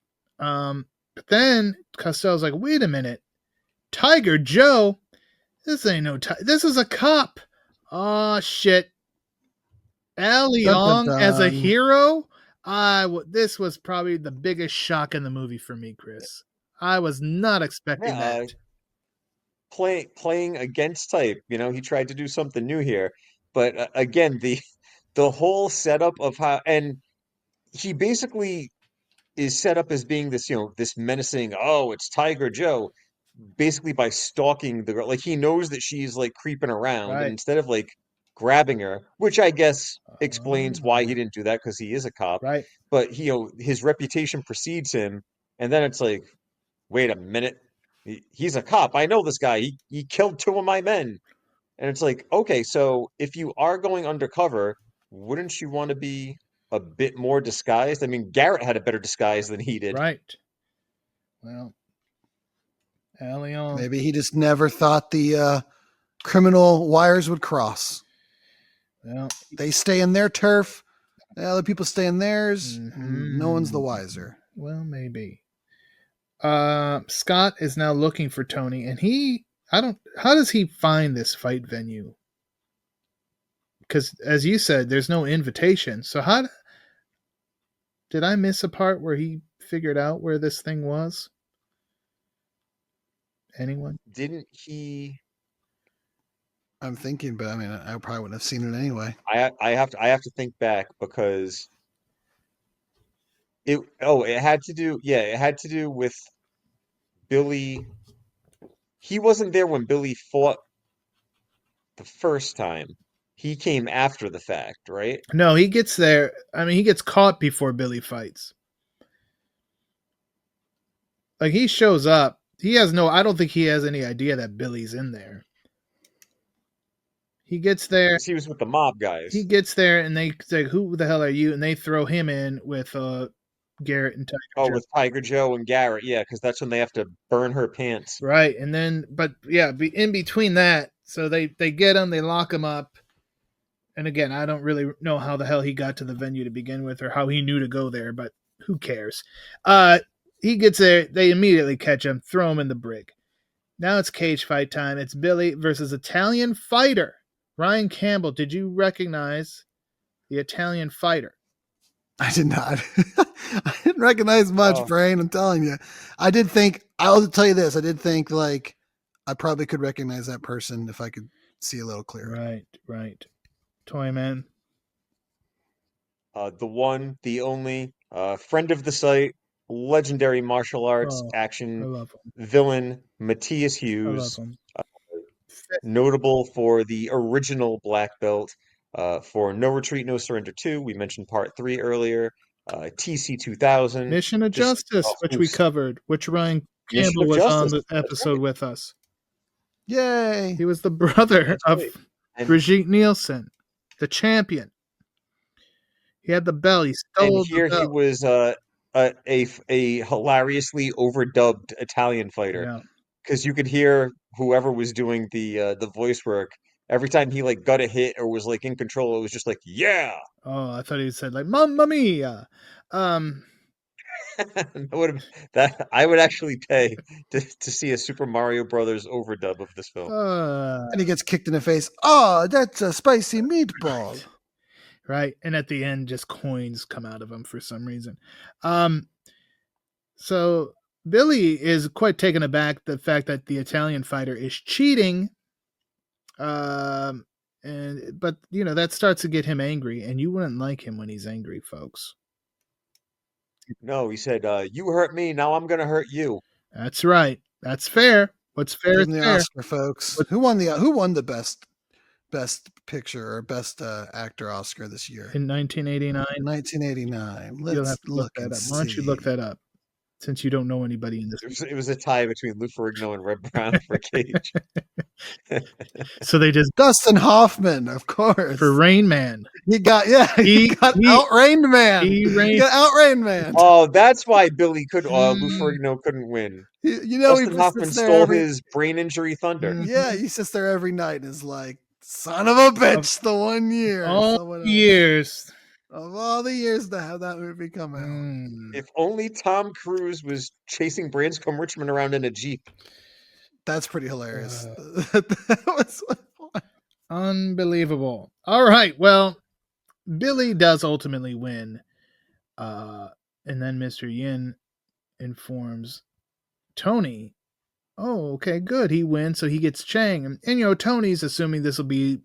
But then Costello's like, wait a minute. Tiger Joe? This ain't no this is a cop. Oh, shit. Al Young as a hero? This was probably the biggest shock in the movie for me, Chris. I was not expecting that. Playing against type, he tried to do something new here. But again, the whole setup of how... And he basically is set up as being this, this menacing, it's Tiger Joe, basically by stalking the girl. Like, he knows that she's, like, creeping around, and instead of, like, grabbing her, which I guess explains why he didn't do that, because he is a cop. Right. But, his reputation precedes him, and then it's like, wait a minute, he's a cop. I know this guy. He killed 2 of my men. And it's like, okay, so if you are going undercover, wouldn't you want to be a bit more disguised? I mean, Garrett had a better disguise than he did. Right. Well, maybe he just never thought the criminal wires would cross. Well, they stay in their turf, the other people stay in theirs. No one's the wiser. Well, maybe. Scott is now looking for Tony, and how does he find this fight venue? because as you said, there's no invitation. So how did I miss a part where he figured out where this thing was? Anyone? Didn't he? I'm thinking, but I mean, I probably wouldn't have seen it anyway. I have to think back because it had to do, yeah, it had to do with Billy. He wasn't there when Billy fought the first time. He came after the fact, right? No, he gets there. I mean, he gets caught before Billy fights. Like he shows up. He has no. I don't think he has any idea that Billy's in there. He gets there. 'Cause he was with the mob He guys. gets there, and they say, "Who the hell are you?" And they throw him in with Garrett and Tiger Oh, Joe. with Tiger Joe and Garrett, yeah, because that's when they have to burn her pants. Right, and then, but yeah, in between that, so they get him, they lock him up, and again, I don't really know how the hell he got to the venue to begin with, or how he knew to go there, but who cares? He gets there, they immediately catch him, throw him in the brig. Now it's cage fight time. It's Billy versus Italian fighter Ryan Campbell. Did you recognize the Italian fighter? I did not. I didn't recognize much, Oh. Brain. I'm telling you. I did think, I'll tell you this. I did think like I probably could recognize that person if I could see a little clearer. Right. Toyman. The one, the only, friend of the site, legendary martial arts Oh, I action love him. villain, Matthias I love Hughes, him. notable for the original black belt, for No Retreat, No Surrender 2. We mentioned part 3 earlier. TC 2000. Mission of Just Justice, which we covered, which Ryan Mission Campbell of was on Justice. the That's episode right. with us. Yay. He was the brother That's of right. And Brigitte Nielsen, the champion. He had the belt. He stole the here he belt. was a hilariously overdubbed Italian fighter. Yeah. Because you could hear whoever was doing the voice work every time he like got a hit or was like in control. It was just like, yeah. Oh, I thought he said like "Mamma Mia." That would have that I would actually pay to see a Super Mario Brothers overdub of this film. And he gets kicked in the face. Oh, that's a spicy meatball. Right. And at the end, just coins come out of him for some reason. So Billy is quite taken aback the fact that the Italian fighter is cheating. But that starts to get him angry, and you wouldn't like him when he's angry, folks. No, he said, "You hurt me, now I'm gonna hurt you." That's right. That's fair. What's fair Give is him the fair. Oscar, folks. Who won the best picture or best actor Oscar this year? In 1989. 1989. You'll have Let's to look look that and up. Why don't you look see. that up? Since you don't know anybody in this. It was a tie between Lou Ferrigno and Reb Brown for Cage. So they just Dustin Hoffman, of course. for Rain Man. He got He outrained man. He got outrained man. Oh, that's why Lou Mm. Ferrigno couldn't win. You know, Dustin he Hoffman sits there stole every, his brain injury thunder. yeah, he sits there every night and is like, son of a bitch, the 1 year. All someone else. years. Of all the years to have that movie come out. If only Tom Cruise was chasing Branscombe Richmond around in a Jeep. That's pretty hilarious. That was Unbelievable. All right. Well, Billy does ultimately win. And then Mr. Yin informs Tony, oh, okay, good. He wins, so he gets Chang. And Tony's assuming this will be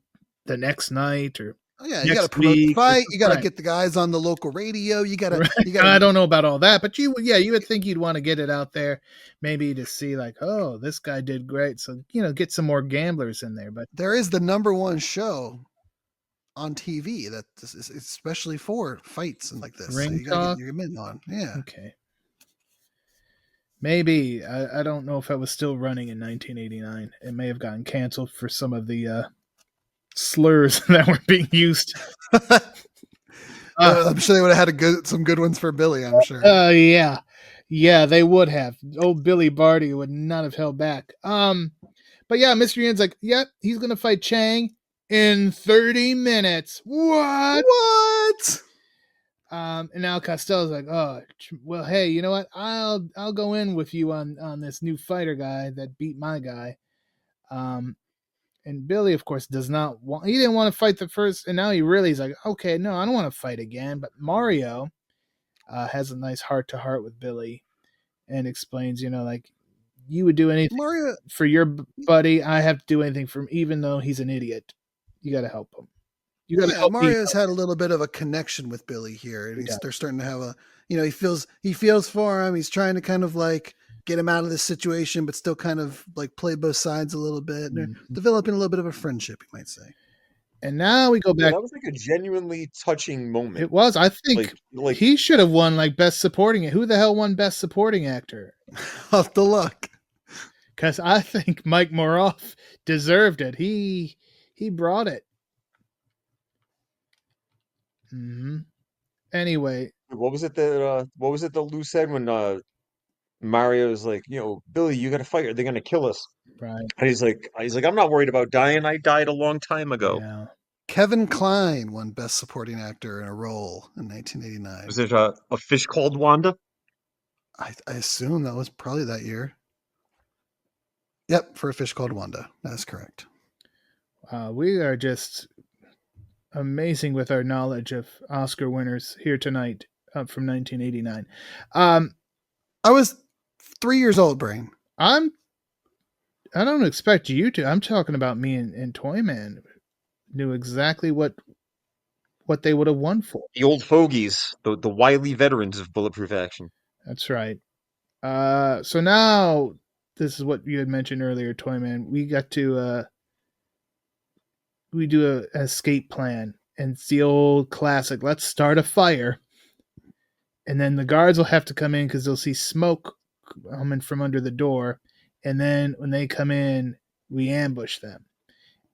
the next night or Oh, yeah, you got to promote the fight. You got to get the guys on the local radio. You got to. Right. I don't know about all that, but you would think you'd want to get it out there, maybe to see like, oh, this guy did great. So get some more gamblers in there. But there is the #1 show on TV that is especially for fights and like this. Ring so you got to get your men on. Yeah. Okay. Maybe I don't know if it was still running in 1989. It may have gotten canceled for some of the slurs that were being used. I'm sure they would have had some good ones for Billy. I'm sure. Yeah, they would have. Old Billy Barty would not have held back. But yeah, Mr. Yin's like, yep, he's gonna fight Chang in 30 minutes. What? And now Costello's like, oh, well, hey, you know what? I'll go in with you on this new fighter guy that beat my guy. And And Billy, of course, does not want. He didn't want to fight the first, and now he's like, okay, no, I don't want to fight again. But Mario has a nice heart to heart with Billy, and explains, like you would do anything Mario, for your buddy. I have to do anything for him, even though he's an idiot. You got to help him. You got to help me. Mario's had a little bit of a connection with Billy here, and they're starting to have a, he feels for him. He's trying to kind of like get him out of this situation, but still kind of like play both sides a little bit. And they're developing a little bit of a friendship, you might say. And now we go back. That was like a genuinely touching moment. It was. I think like he should have won like best supporting. Who the hell won best supporting actor? Off the luck. Because I think Mike Moroff deserved it. He brought it. Mm-hmm. Anyway, what was it that Lou said when Mario's like, Billy, you got to fight or they're gonna kill us. Right. And he's like, I'm not worried about dying. I died a long time ago. Yeah. Kevin Kline won Best Supporting Actor in a Role in 1989. Was it a fish called Wanda? I assume that was probably that year. Yep, for A Fish Called Wanda. That's correct. We are just amazing with our knowledge of Oscar winners here tonight from 1989. I was 3 years old, Brain. I don't expect you to. I'm talking about me and Toyman knew exactly what they would have won for. The old fogies, the wily veterans of Bulletproof action. That's right. So now this is what you had mentioned earlier, Toyman. We got to we do an escape plan, and it's the old classic. Let's start a fire, and then the guards will have to come in because they'll see smoke coming from under the door, and then when they come in, we ambush them,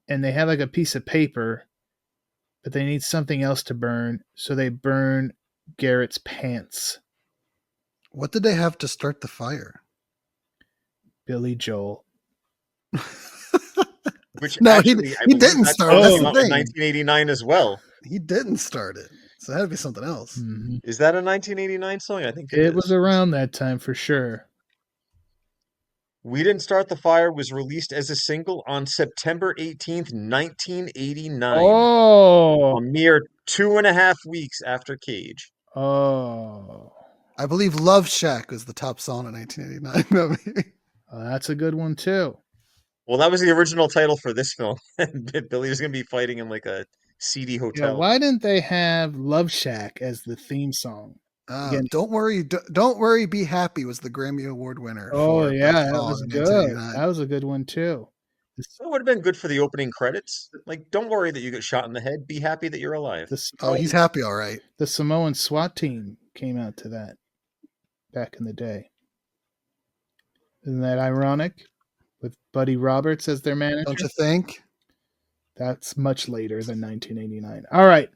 and they have like a piece of paper, but they need something else to burn, so they burn Garrett's pants. What did they have to start the fire? Billy Joel. Which no, actually, he didn't start it. That's the thing. 1989 as well. He didn't start it. So it had to be something else. Mm-hmm. Is that a 1989 song? I think it was around that time for sure. We Didn't Start the Fire was released as a single on September 18th, 1989. Oh! A mere 2.5 weeks after Cage. Oh. I believe Love Shack was the top song in 1989. That's a good one too. Well, that was the original title for this film. Billy was going to be fighting in like a seedy hotel. Yeah, why didn't they have Love Shack as the theme song? Don't worry, be happy was the Grammy Award winner. Oh yeah, that was good. That was a good one too. It would have been good for the opening credits. Like, don't worry that you get shot in the head. Be happy that you're alive. He's happy, all right. The Samoan SWAT team came out to that back in the day. Isn't that ironic? With Buddy Roberts as their manager. Don't you think? That's much later than 1989. All right.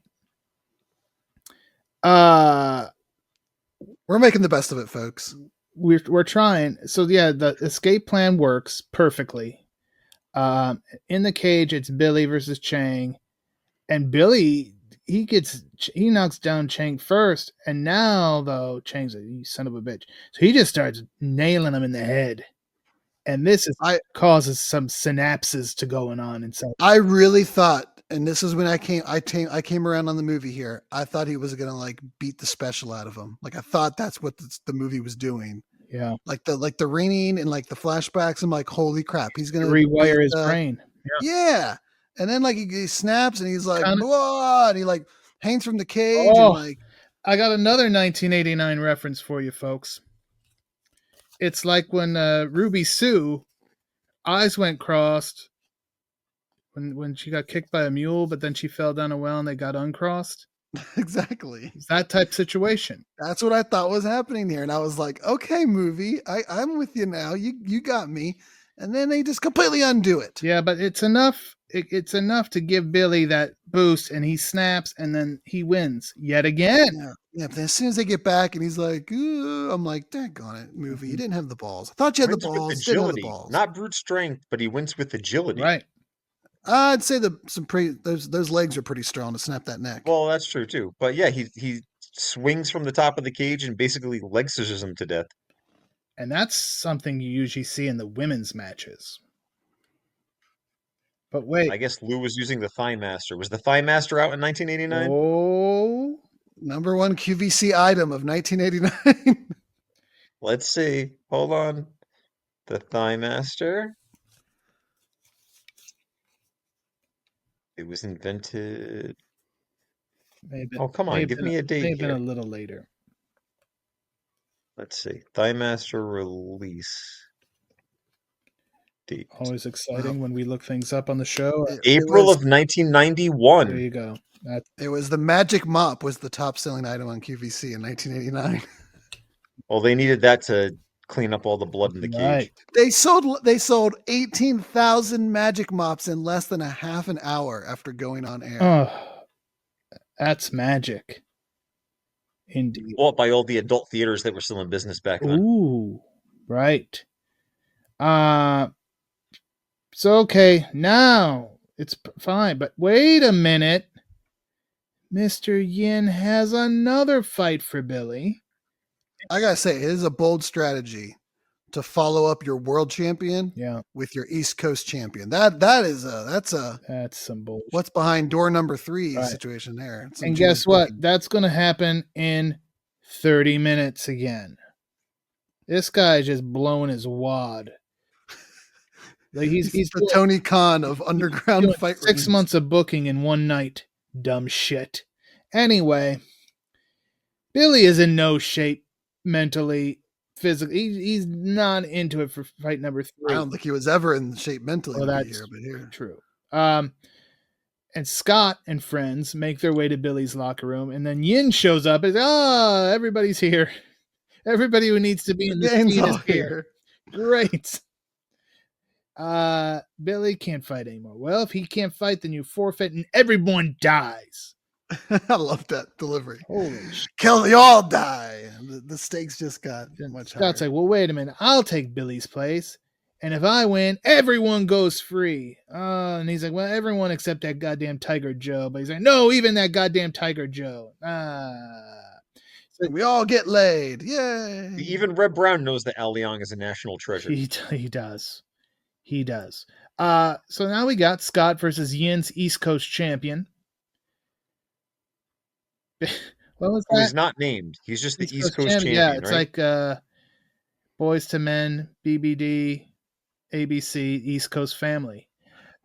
We're making the best of it, folks. We're trying. So yeah, the escape plan works perfectly. In the cage, it's Billy versus Chang, and Billy he knocks down Chang first, and now though Chang's you son of a bitch, so he just starts nailing him in the head, and this causes some synapses to going on inside. I really thought, and this is when I came around on the movie here. I thought he was gonna like beat the special out of him. Like I thought that's what the movie was doing. Yeah, like the raining and like the flashbacks. I'm like, holy crap, he's gonna rewire his brain. Yeah, and then like he snaps and he's like, blah, and he like hangs from the cage. Oh, and like, I got another 1989 reference for you, folks. It's like when Ruby Sue eyes went crossed when she got kicked by a mule, but then she fell down a well and they got uncrossed. Exactly. It's that type situation. That's what I thought was happening here. And I was like, okay, movie, I'm with you now. You got me. And then they just completely undo it. Yeah, but it's enough. It's enough to give Billy that boost, and he snaps, and then he wins yet again. Yeah. But as soon as they get back, and he's like, ooh, I'm like, daggone it, movie. You didn't have the balls. I thought you had the balls. Didn't have the balls. Not brute strength, but he wins with agility. Right. I'd say those legs are pretty strong to snap that neck. Well, that's true too. But yeah, he swings from the top of the cage and basically leg scissors him to death. And that's something you usually see in the women's matches. But wait. I guess Lou was using the Thigh Master. Was the Thigh Master out in 1989? Oh, Number one QVC item of 1989. Let's see. Hold on. The Thigh Master. It was invented. maybe Oh, come may on. have Give been me a may date have been a here. little later. Let's see. Thigh Master release date. Always Well, exciting when we look things up on the show. it April was of There 1991. you go. That's it was the Magic Mop was the top selling item on QVC in 1989. Well, they needed that to clean up all the blood in the right. cage. They sold 18,000 Magic Mops in less than a half an hour after going on air. Oh, that's magic. Indeed. Well, by all the adult theaters that were still in business back then. Ooh, right. So okay, now it's fine, but wait a minute. Mr. Yin has another fight for Billy. I gotta say, it is a bold strategy to follow up your world champion Yeah, with your East Coast champion. That's a that's some bullshit. what's behind door number 3 Right. situation there. Some And Jewish guess what? booking. That's going to happen in 30 minutes again. This guy's just blowing his wad. Like he's the doing, Tony Khan of underground doing fight 6 rings. months of booking in one night. Dumb shit. Anyway, Billy is in no shape mentally, physically. He's not into it for fight number 3. I don't think he was ever in shape mentally Well, to be that's here, but here. true. And Scott and friends make their way to Billy's locker room, and then Yin shows up and says, everybody's here. Everybody who needs to be in The the gang's scene all is here. Great. Billy can't fight anymore. Well, if he can't fight, then you forfeit and everyone dies. I love that delivery. Holy shit. Kill the all die. The stakes just got much higher. Scott's like, well, wait a minute. I'll take Billy's place. And if I win, everyone goes free. And he's like, well, everyone except that goddamn Tiger Joe. But he's like, no, even that goddamn Tiger Joe. And we all get laid. Yay. Even Reb Brown knows that Al Leong is a national treasure. He does. He does. So now we got Scott versus Yin's East Coast champion. What was Who that? is not named. He's just the East Coast champion. champion, Yeah, it's right? like Boys to Men, BBD, ABC, East Coast family.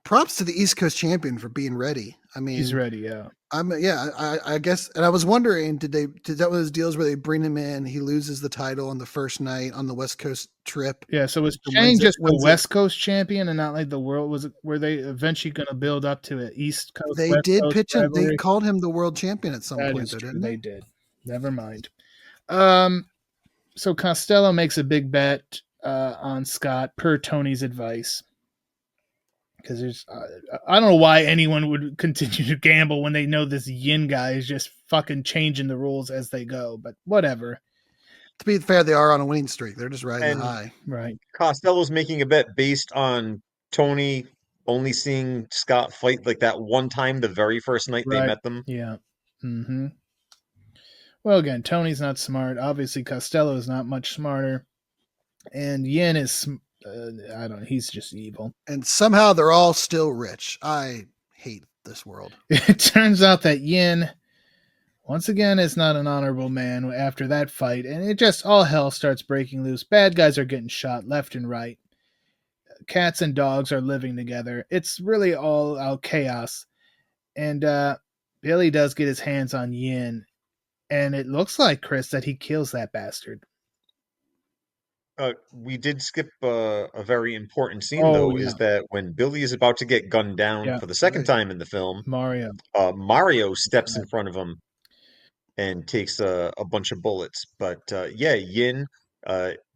Props to the East Coast champion for being ready. I mean, He's ready, yeah. I guess, and I was wondering, did that one of those deals where they bring him in, he loses the title on the first night on the West Coast trip? Yeah, so was And Chang wins it- just the wins it. West Coast champion and not like the world? Were they eventually going to build up to an East Coast? They West did Coast pitch him. They rivalry? called him the world champion at some That point, is though, true. didn't They they? did. Never mind. So Costello makes a big bet on Scott per Tony's advice. Because there's, I don't know why anyone would continue to gamble when they know this Yin guy is just fucking changing the rules as they go. But whatever. To be fair, they are on a winning streak. They're just riding And the high. Right. Costello's making a bet based on Tony only seeing Scott fight like that one time the very first night they Right. met them. Yeah. Mm-hmm. Well, again, Tony's not smart. Obviously, Costello is not much smarter. And Yin is, I don't know, he's just evil. And somehow they're all still rich. I hate this world. It turns out that Yin, once again, is not an honorable man after that fight. And it just, all hell starts breaking loose. Bad guys are getting shot left and right. Cats and dogs are living together. It's really all out chaos. And Billy does get his hands on Yin. And it looks like, Chris, that he kills that bastard. We did skip a very important scene, Oh, though, yeah. is that when Billy is about to get gunned down Yeah. for the second Right. time in the film, Mario. Mario steps in front of him and takes a bunch of bullets. But yeah, Yin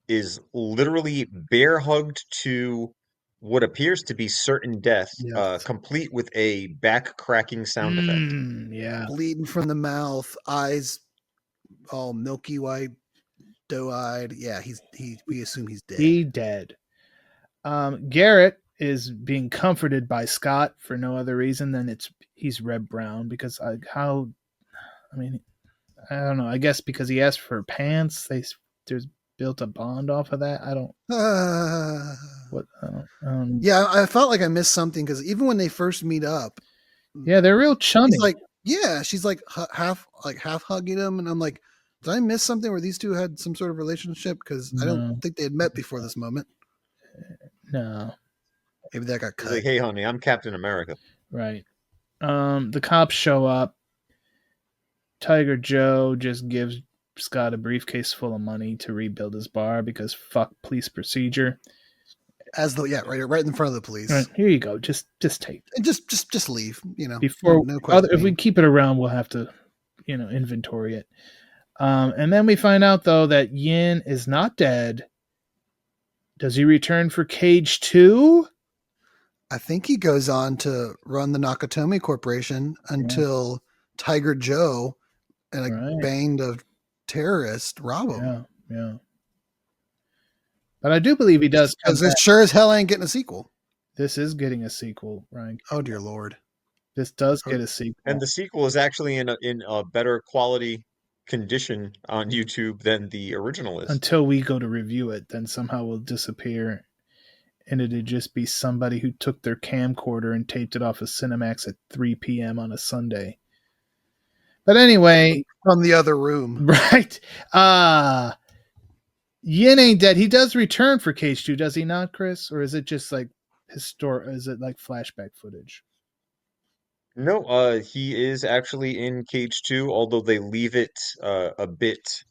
is literally bear hugged to what appears to be certain death, Yes. complete with a back cracking sound effect. Yeah. Bleeding from the mouth, eyes all milky white, doe-eyed. Yeah, we assume he's dead. He dead. Garrett is being comforted by Scott for no other reason than he's Reb Brown, because I don't know. I guess because he asked for pants, there's built a bond off of that. I don't. What? Yeah, I felt like I missed something because even when they first meet up, Yeah, they're real chummy. she's like half hugging him, and I'm like, did I miss something where these two had some sort of relationship? Because I don't No. think they had met before this moment. No. Maybe that got He's cut. like, "Hey, honey, I'm Captain America." Right. The cops show up. Tiger Joe just gives Scott a briefcase full of money to rebuild his bar because fuck police procedure. Right in front of the police. Right, here you go. Just take. And just leave. You know, Before no question. if we keep it around, we'll have to, inventory it. And then we find out though that Yin is not dead. Does he return for Cage 2? I think he goes on to run the Nakatomi Corporation until Tiger Joe and a band of terrorists rob him. Yeah. But I do believe he does. Because it sure as hell ain't getting a sequel. This is getting a sequel, Ryan. Oh dear Lord. This does get a sequel. And the sequel is actually in a better quality condition on YouTube than the original is. Until we go to review it, then somehow will disappear. And it'd just be somebody who took their camcorder and taped it off of Cinemax at 3 p.m. on a Sunday. But anyway. From the other room. Right. Yin ain't dead. He does return for Cage 2, does he not, Chris? Or is it just like is it like flashback footage? No, he is actually in Cage 2, although they leave it a bit,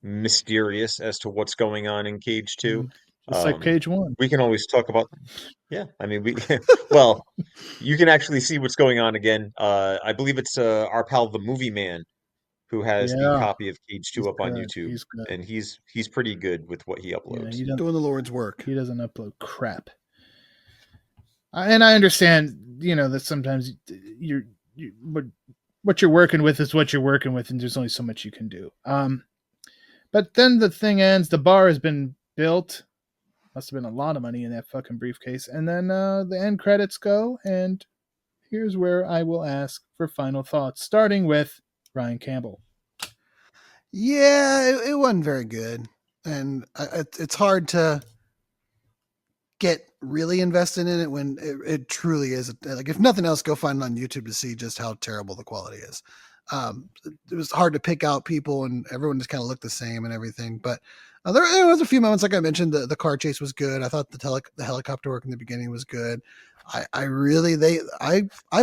mysterious as to what's going on in Cage 2. It's like Cage 1. We can always talk about, yeah, I mean, well, you can actually see what's going on again. I believe it's our pal, the Movie Man, who has the copy of Cage 2 up on YouTube. He's good. And he's pretty good with what he uploads. He's doing the Lord's work. He doesn't upload crap. And I understand, that sometimes what you're working with is what you're working with, and there's only so much you can do. But then the thing ends. The bar has been built. Must have been a lot of money in that fucking briefcase. And then the end credits go, and here's where I will ask for final thoughts, starting with Ryan Campbell. Yeah, it wasn't very good, and it's hard to get really invested in it when it truly is. Like, if nothing else, go find it on YouTube to see just how terrible the quality is. It was hard to pick out people, and everyone just kind of looked the same and everything. But there was a few moments, like I mentioned, the car chase was good. I thought the helicopter work in the beginning was good. I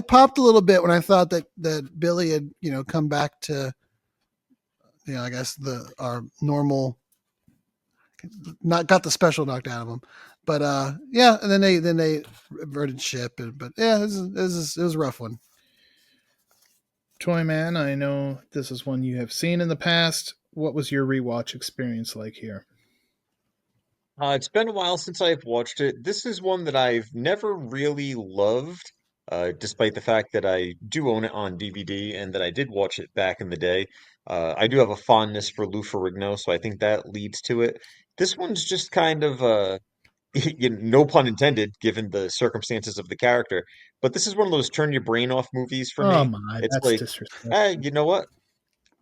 popped a little bit when I thought that Billy had come back to I guess our normal, not got the special knocked out of him. But and then they reverted ship. But yeah, it was a rough one. Toyman, I know this is one you have seen in the past. What was your rewatch experience like here? It's been a while since I've watched it. This is one that I've never really loved, despite the fact that I do own it on DVD and that I did watch it back in the day. I do have a fondness for Lou Ferrigno, so I think that leads to it. This one's just kind of no pun intended, given the circumstances of the character. But this is one of those turn your brain off movies for me. It's that's like, disrespectful. you know what?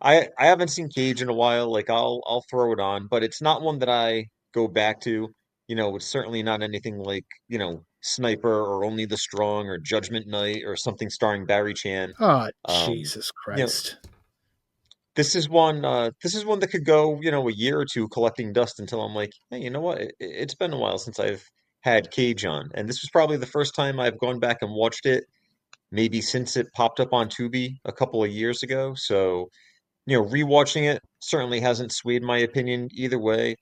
I haven't seen Cage in a while. Like I'll throw it on, but it's not one that I go back to. It's certainly not anything like, Sniper or Only the Strong or Judgment Night or something starring Barry Chan. Oh, Jesus You know, Christ. this is one that could go, a year or two collecting dust until I'm like, hey, you know what? It's been a while since I've had Cage on. And this was probably the first time I've gone back and watched it, maybe since it popped up on Tubi a couple of years ago. So rewatching it certainly hasn't swayed my opinion either way.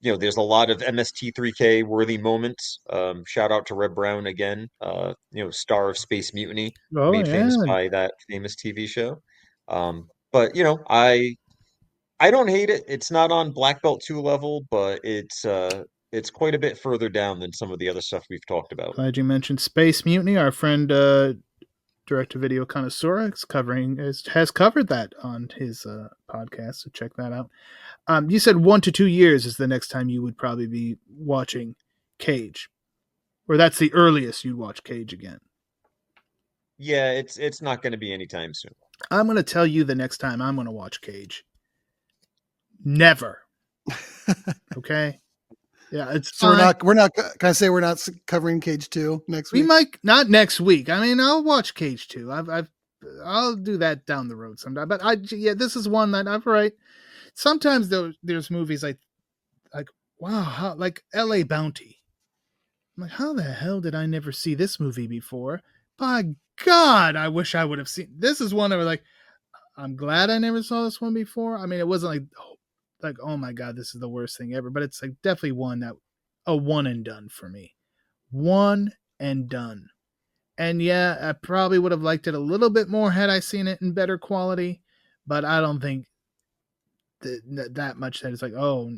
There's a lot of MST3K worthy moments. Shout out to Reb Brown again, star of Space Mutiny, made famous by that famous TV show. But I don't hate it. It's not on Black Belt 2 level, but it's quite a bit further down than some of the other stuff we've talked about. Glad you mentioned Space Mutiny. Our friend direct-to-video connoisseur has covered that on his podcast, so check that out. You said 1 to 2 years is the next time you would probably be watching Cage, or that's the earliest you'd watch Cage again. Yeah, it's not going to be anytime soon. I'm going to tell you the next time I'm going to watch Cage. Never. Okay? Yeah, it's So fine. we're not. Can I say we're not covering Cage 2 next We week? might not next week. I mean, I'll watch Cage 2. I'll do that down the road sometime. But this is one that I've right. Sometimes there's movies like wow, like L.A. Bounty. I'm like, how the hell did I never see this movie before? By God, I wish I would have seen. This is one that was like, I'm glad I never saw this one before. I mean, it wasn't like oh my God, this is the worst thing ever. But it's like definitely a one and done for me. One and done. And yeah, I probably would have liked it a little bit more had I seen it in better quality. But I don't think that much that it's like, oh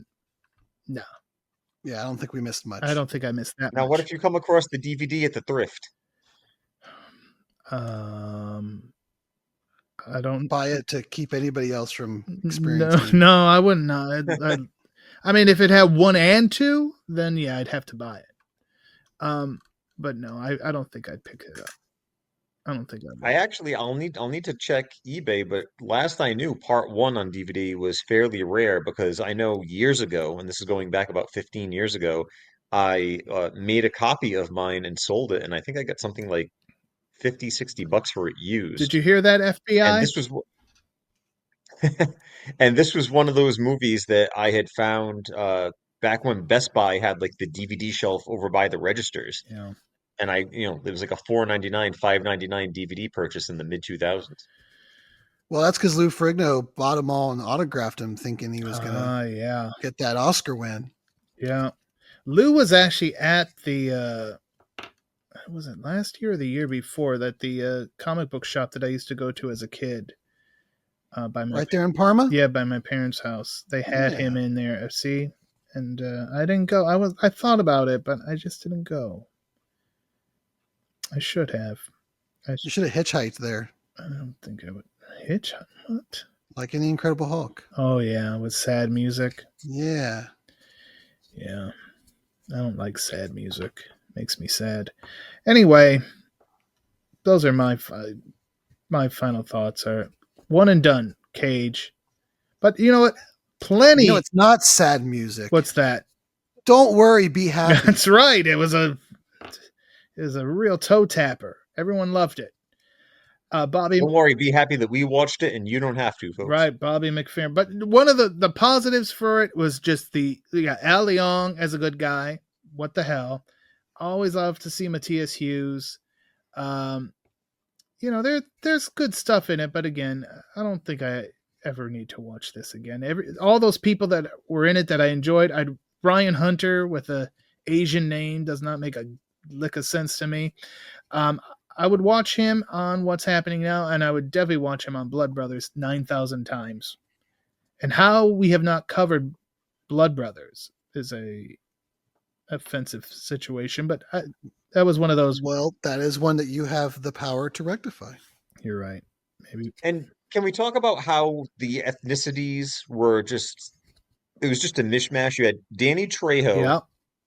no. Yeah, I don't think we missed much. I don't think I missed that Now, much. what if you come across the DVD at the thrift? I don't buy it to keep anybody else from experiencing it. No, I wouldn't. I mean, if it had 1 and 2, then yeah, I'd have to buy it. But no, I don't think I'd pick it up. I don't think I would. I'll need to check eBay, but last I knew, part one on DVD was fairly rare because I know years ago, and this is going back about 15 years ago, I made a copy of mine and sold it, and I think I got something like 50, $60 for it Did used. you hear that, And FBI? this was and this was one of those movies that I had found back when Best Buy had like the DVD shelf over by the registers. Yeah. And it was like a 4.99, 5.99 DVD purchase in the mid 2000s. Well, that's because Lou Ferrigno bought them all and autographed them, thinking he was gonna Yeah. get that Oscar win. Yeah. Lou was actually at the was it last year or the year before that the comic book shop that I used to go to as a kid. Right there in Parma? Yeah, by my parents' house. They had him Yeah. in there. See, and I didn't go. I thought about it, but I just didn't go. I should have. You should have hitchhiked there, I don't think I would hitchhike. What? like in The Incredible Hulk. Oh yeah, with sad music. Yeah. Yeah, I don't like sad music. Makes me sad. Anyway, those are my final thoughts. Are one and done. Cage, but you know what? Plenty. You know, it's not sad music. What's that? Don't worry, be happy. That's right. It was a real toe tapper. Everyone loved it. Bobby. Don't worry, be happy that we watched it and you don't have to, folks. Right, Bobby McFerrin. But one of the positives for it was just Al Leong as a good guy. What the hell? Always love to see Matthias Hughes. There's good stuff in it, but again, I don't think I ever need to watch this again. All those people that were in it that I enjoyed. Brian Hunter with a Asian name does not make a lick of sense to me. I would watch him on What's Happening Now, and I would definitely watch him on Blood Brothers 9,000 times. And how we have not covered Blood Brothers is a offensive situation, but that was one of those. Well, that is one that you have the power to rectify. You're right. Maybe. And can we talk about how the ethnicities were it was just a mishmash? You had Danny Trejo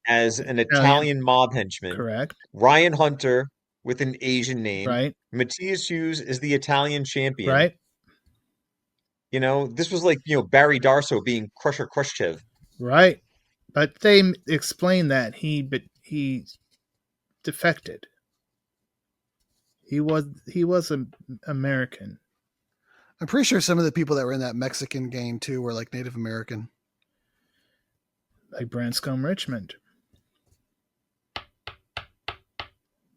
as an Italian mob henchman. Correct. Ryan Hunter with an Asian name. Right. Matthias Hughes is the Italian champion. Right. This was like, Barry Darso being Crusher Khrushchev. Right. But they explained that he defected. He was an American. I'm pretty sure some of the people that were in that Mexican gang too were like Native American. Like Branscombe Richmond.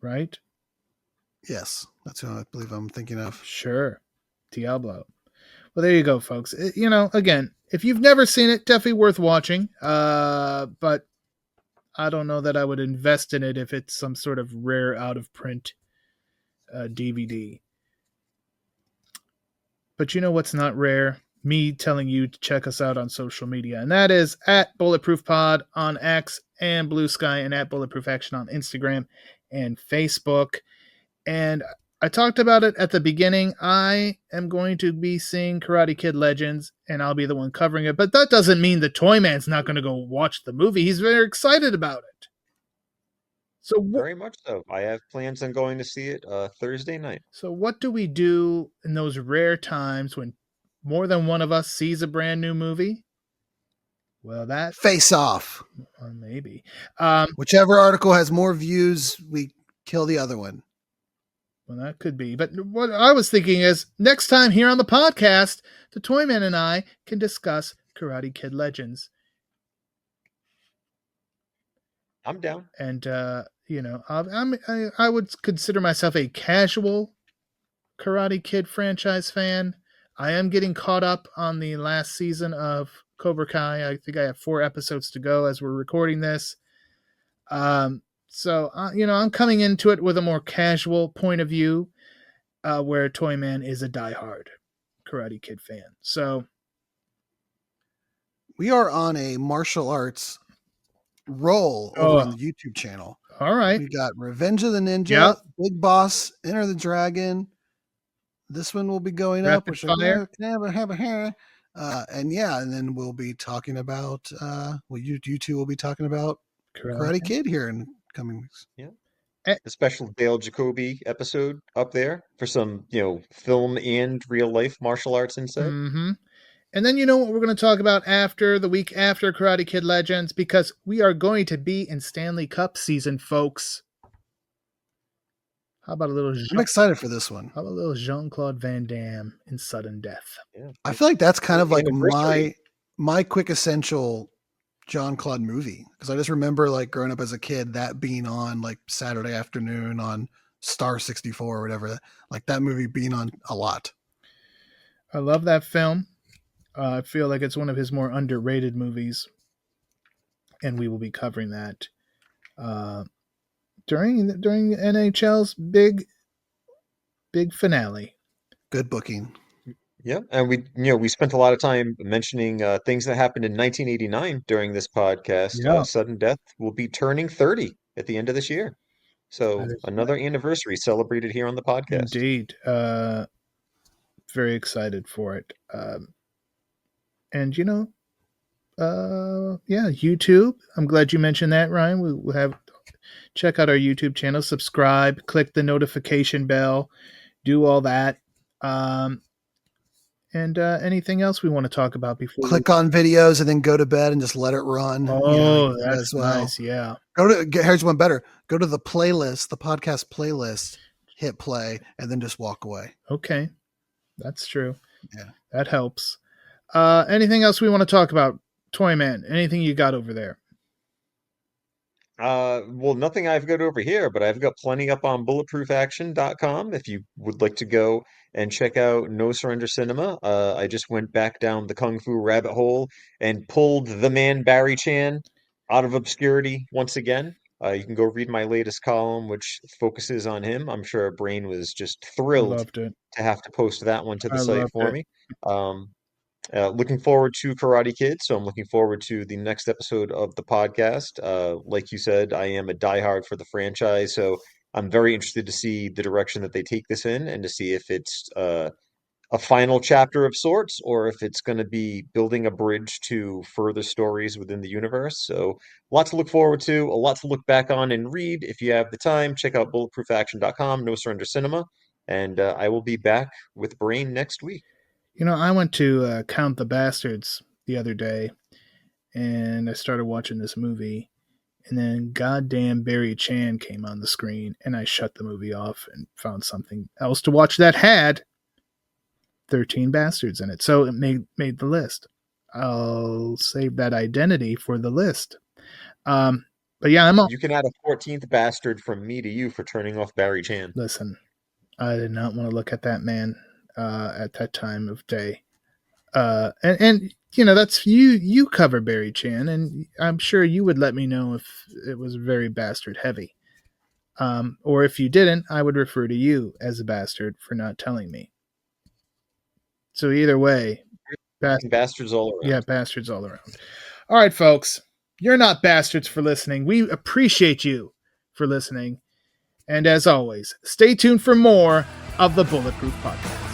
Right? Yes, that's who I believe I'm thinking of. Sure. Diablo. Well, there you go, folks. Again, if you've never seen it, definitely worth watching. But I don't know that I would invest in it if it's some sort of rare out of print DVD. But you know what's not rare? Me telling you to check us out on social media. And that is at Bulletproof Pod on X and Blue Sky, and at Bulletproof Action on Instagram and Facebook. And I talked about it at the beginning. I am going to be seeing Karate Kid Legends, and I'll be the one covering it. But that doesn't mean the Toyman's not going to go watch the movie. He's very excited about it. So very much so. I have plans on going to see it Thursday night. So what do we do in those rare times when more than one of us sees a brand new movie? Well, that Face Off. Maybe. Whichever article has more views, we kill the other one. Well, that could be. But what I was thinking is next time here on the podcast, the Toyman and I can discuss Karate Kid Legends. I'm down. And, I would consider myself a casual Karate Kid franchise fan. I am getting caught up on the last season of Cobra Kai. I think I have 4 episodes to go as we're recording this. So, I'm coming into it with a more casual point of view, where Toyman is a diehard Karate Kid fan. So, we are on a martial arts roll over on the YouTube channel. All right. We got Revenge of the Ninja, Big Boss, Enter the Dragon. This one will be going up. Rapid Fire. And then we'll be talking about, you two will be talking about Karate Kid here in coming weeks. Yeah. A special Dale Jacoby episode up there for some, film and real life martial arts insight. Mm-hmm. And then what we're going to talk about after the week after Karate Kid Legends, because we are going to be in Stanley Cup season, folks. How about a little? I'm excited for this one. How about a little Jean-Claude Van Damme in Sudden Death? Yeah. I feel like that's kind of like my quick essential Jean-Claude movie, because I just remember like growing up as a kid, that being on like Saturday afternoon on Star 64 or whatever, like that movie being on a lot. I love that film. I feel like it's one of his more underrated movies, and we will be covering that during NHL's big finale. Good booking. Yeah, and we spent a lot of time mentioning things that happened in 1989 during this podcast. Yeah. Sudden Death will be turning 30 at the end of this year, so another anniversary celebrated here on the podcast. Indeed, very excited for it. And YouTube. I'm glad you mentioned that, Ryan. We'll have check out our YouTube channel, subscribe, click the notification bell, do all that. And anything else we want to talk about before? Click on videos and then go to bed and just let it run. Oh, that's nice. Yeah. Here's one better. Go to the playlist, the podcast playlist, hit play, and then just walk away. Okay. That's true. Yeah. That helps. Anything else we want to talk about? Toyman, anything you got over there? Well, nothing I've got over here, but I've got plenty up on bulletproofaction.com if you would like to go and check out No Surrender Cinema. I just went back down the Kung Fu rabbit hole and pulled the man Barry Chan out of obscurity once again. You can go read my latest column, which focuses on him. I'm sure Brain was just thrilled to have to post that one to the site for me. Looking forward to Karate Kid, so I'm looking forward to the next episode of the podcast. Like you said, I am a diehard for the franchise, so I'm very interested to see the direction that they take this in and to see if it's a final chapter of sorts or if it's going to be building a bridge to further stories within the universe. So, a lot to look forward to, a lot to look back on and read. If you have the time, check out bulletproofaction.com, No Surrender Cinema, and I will be back with Brain next week. I went to Count the Bastards the other day, and I started watching this movie, and then goddamn Barry Chan came on the screen, and I shut the movie off and found something else to watch that had 13 Bastards in it. So it made the list. I'll save that identity for the list. But yeah, You can add a 14th bastard from me to you for turning off Barry Chan. Listen, I did not want to look at that man at that time of day. And that's you cover Barry Chan, and I'm sure you would let me know if it was very bastard heavy. Or if you didn't, I would refer to you as a bastard for not telling me. So either way, bastards all around. Yeah, bastards all around. All right, folks, you're not bastards for listening. We appreciate you for listening. And as always, stay tuned for more of the Bulletproof Podcast.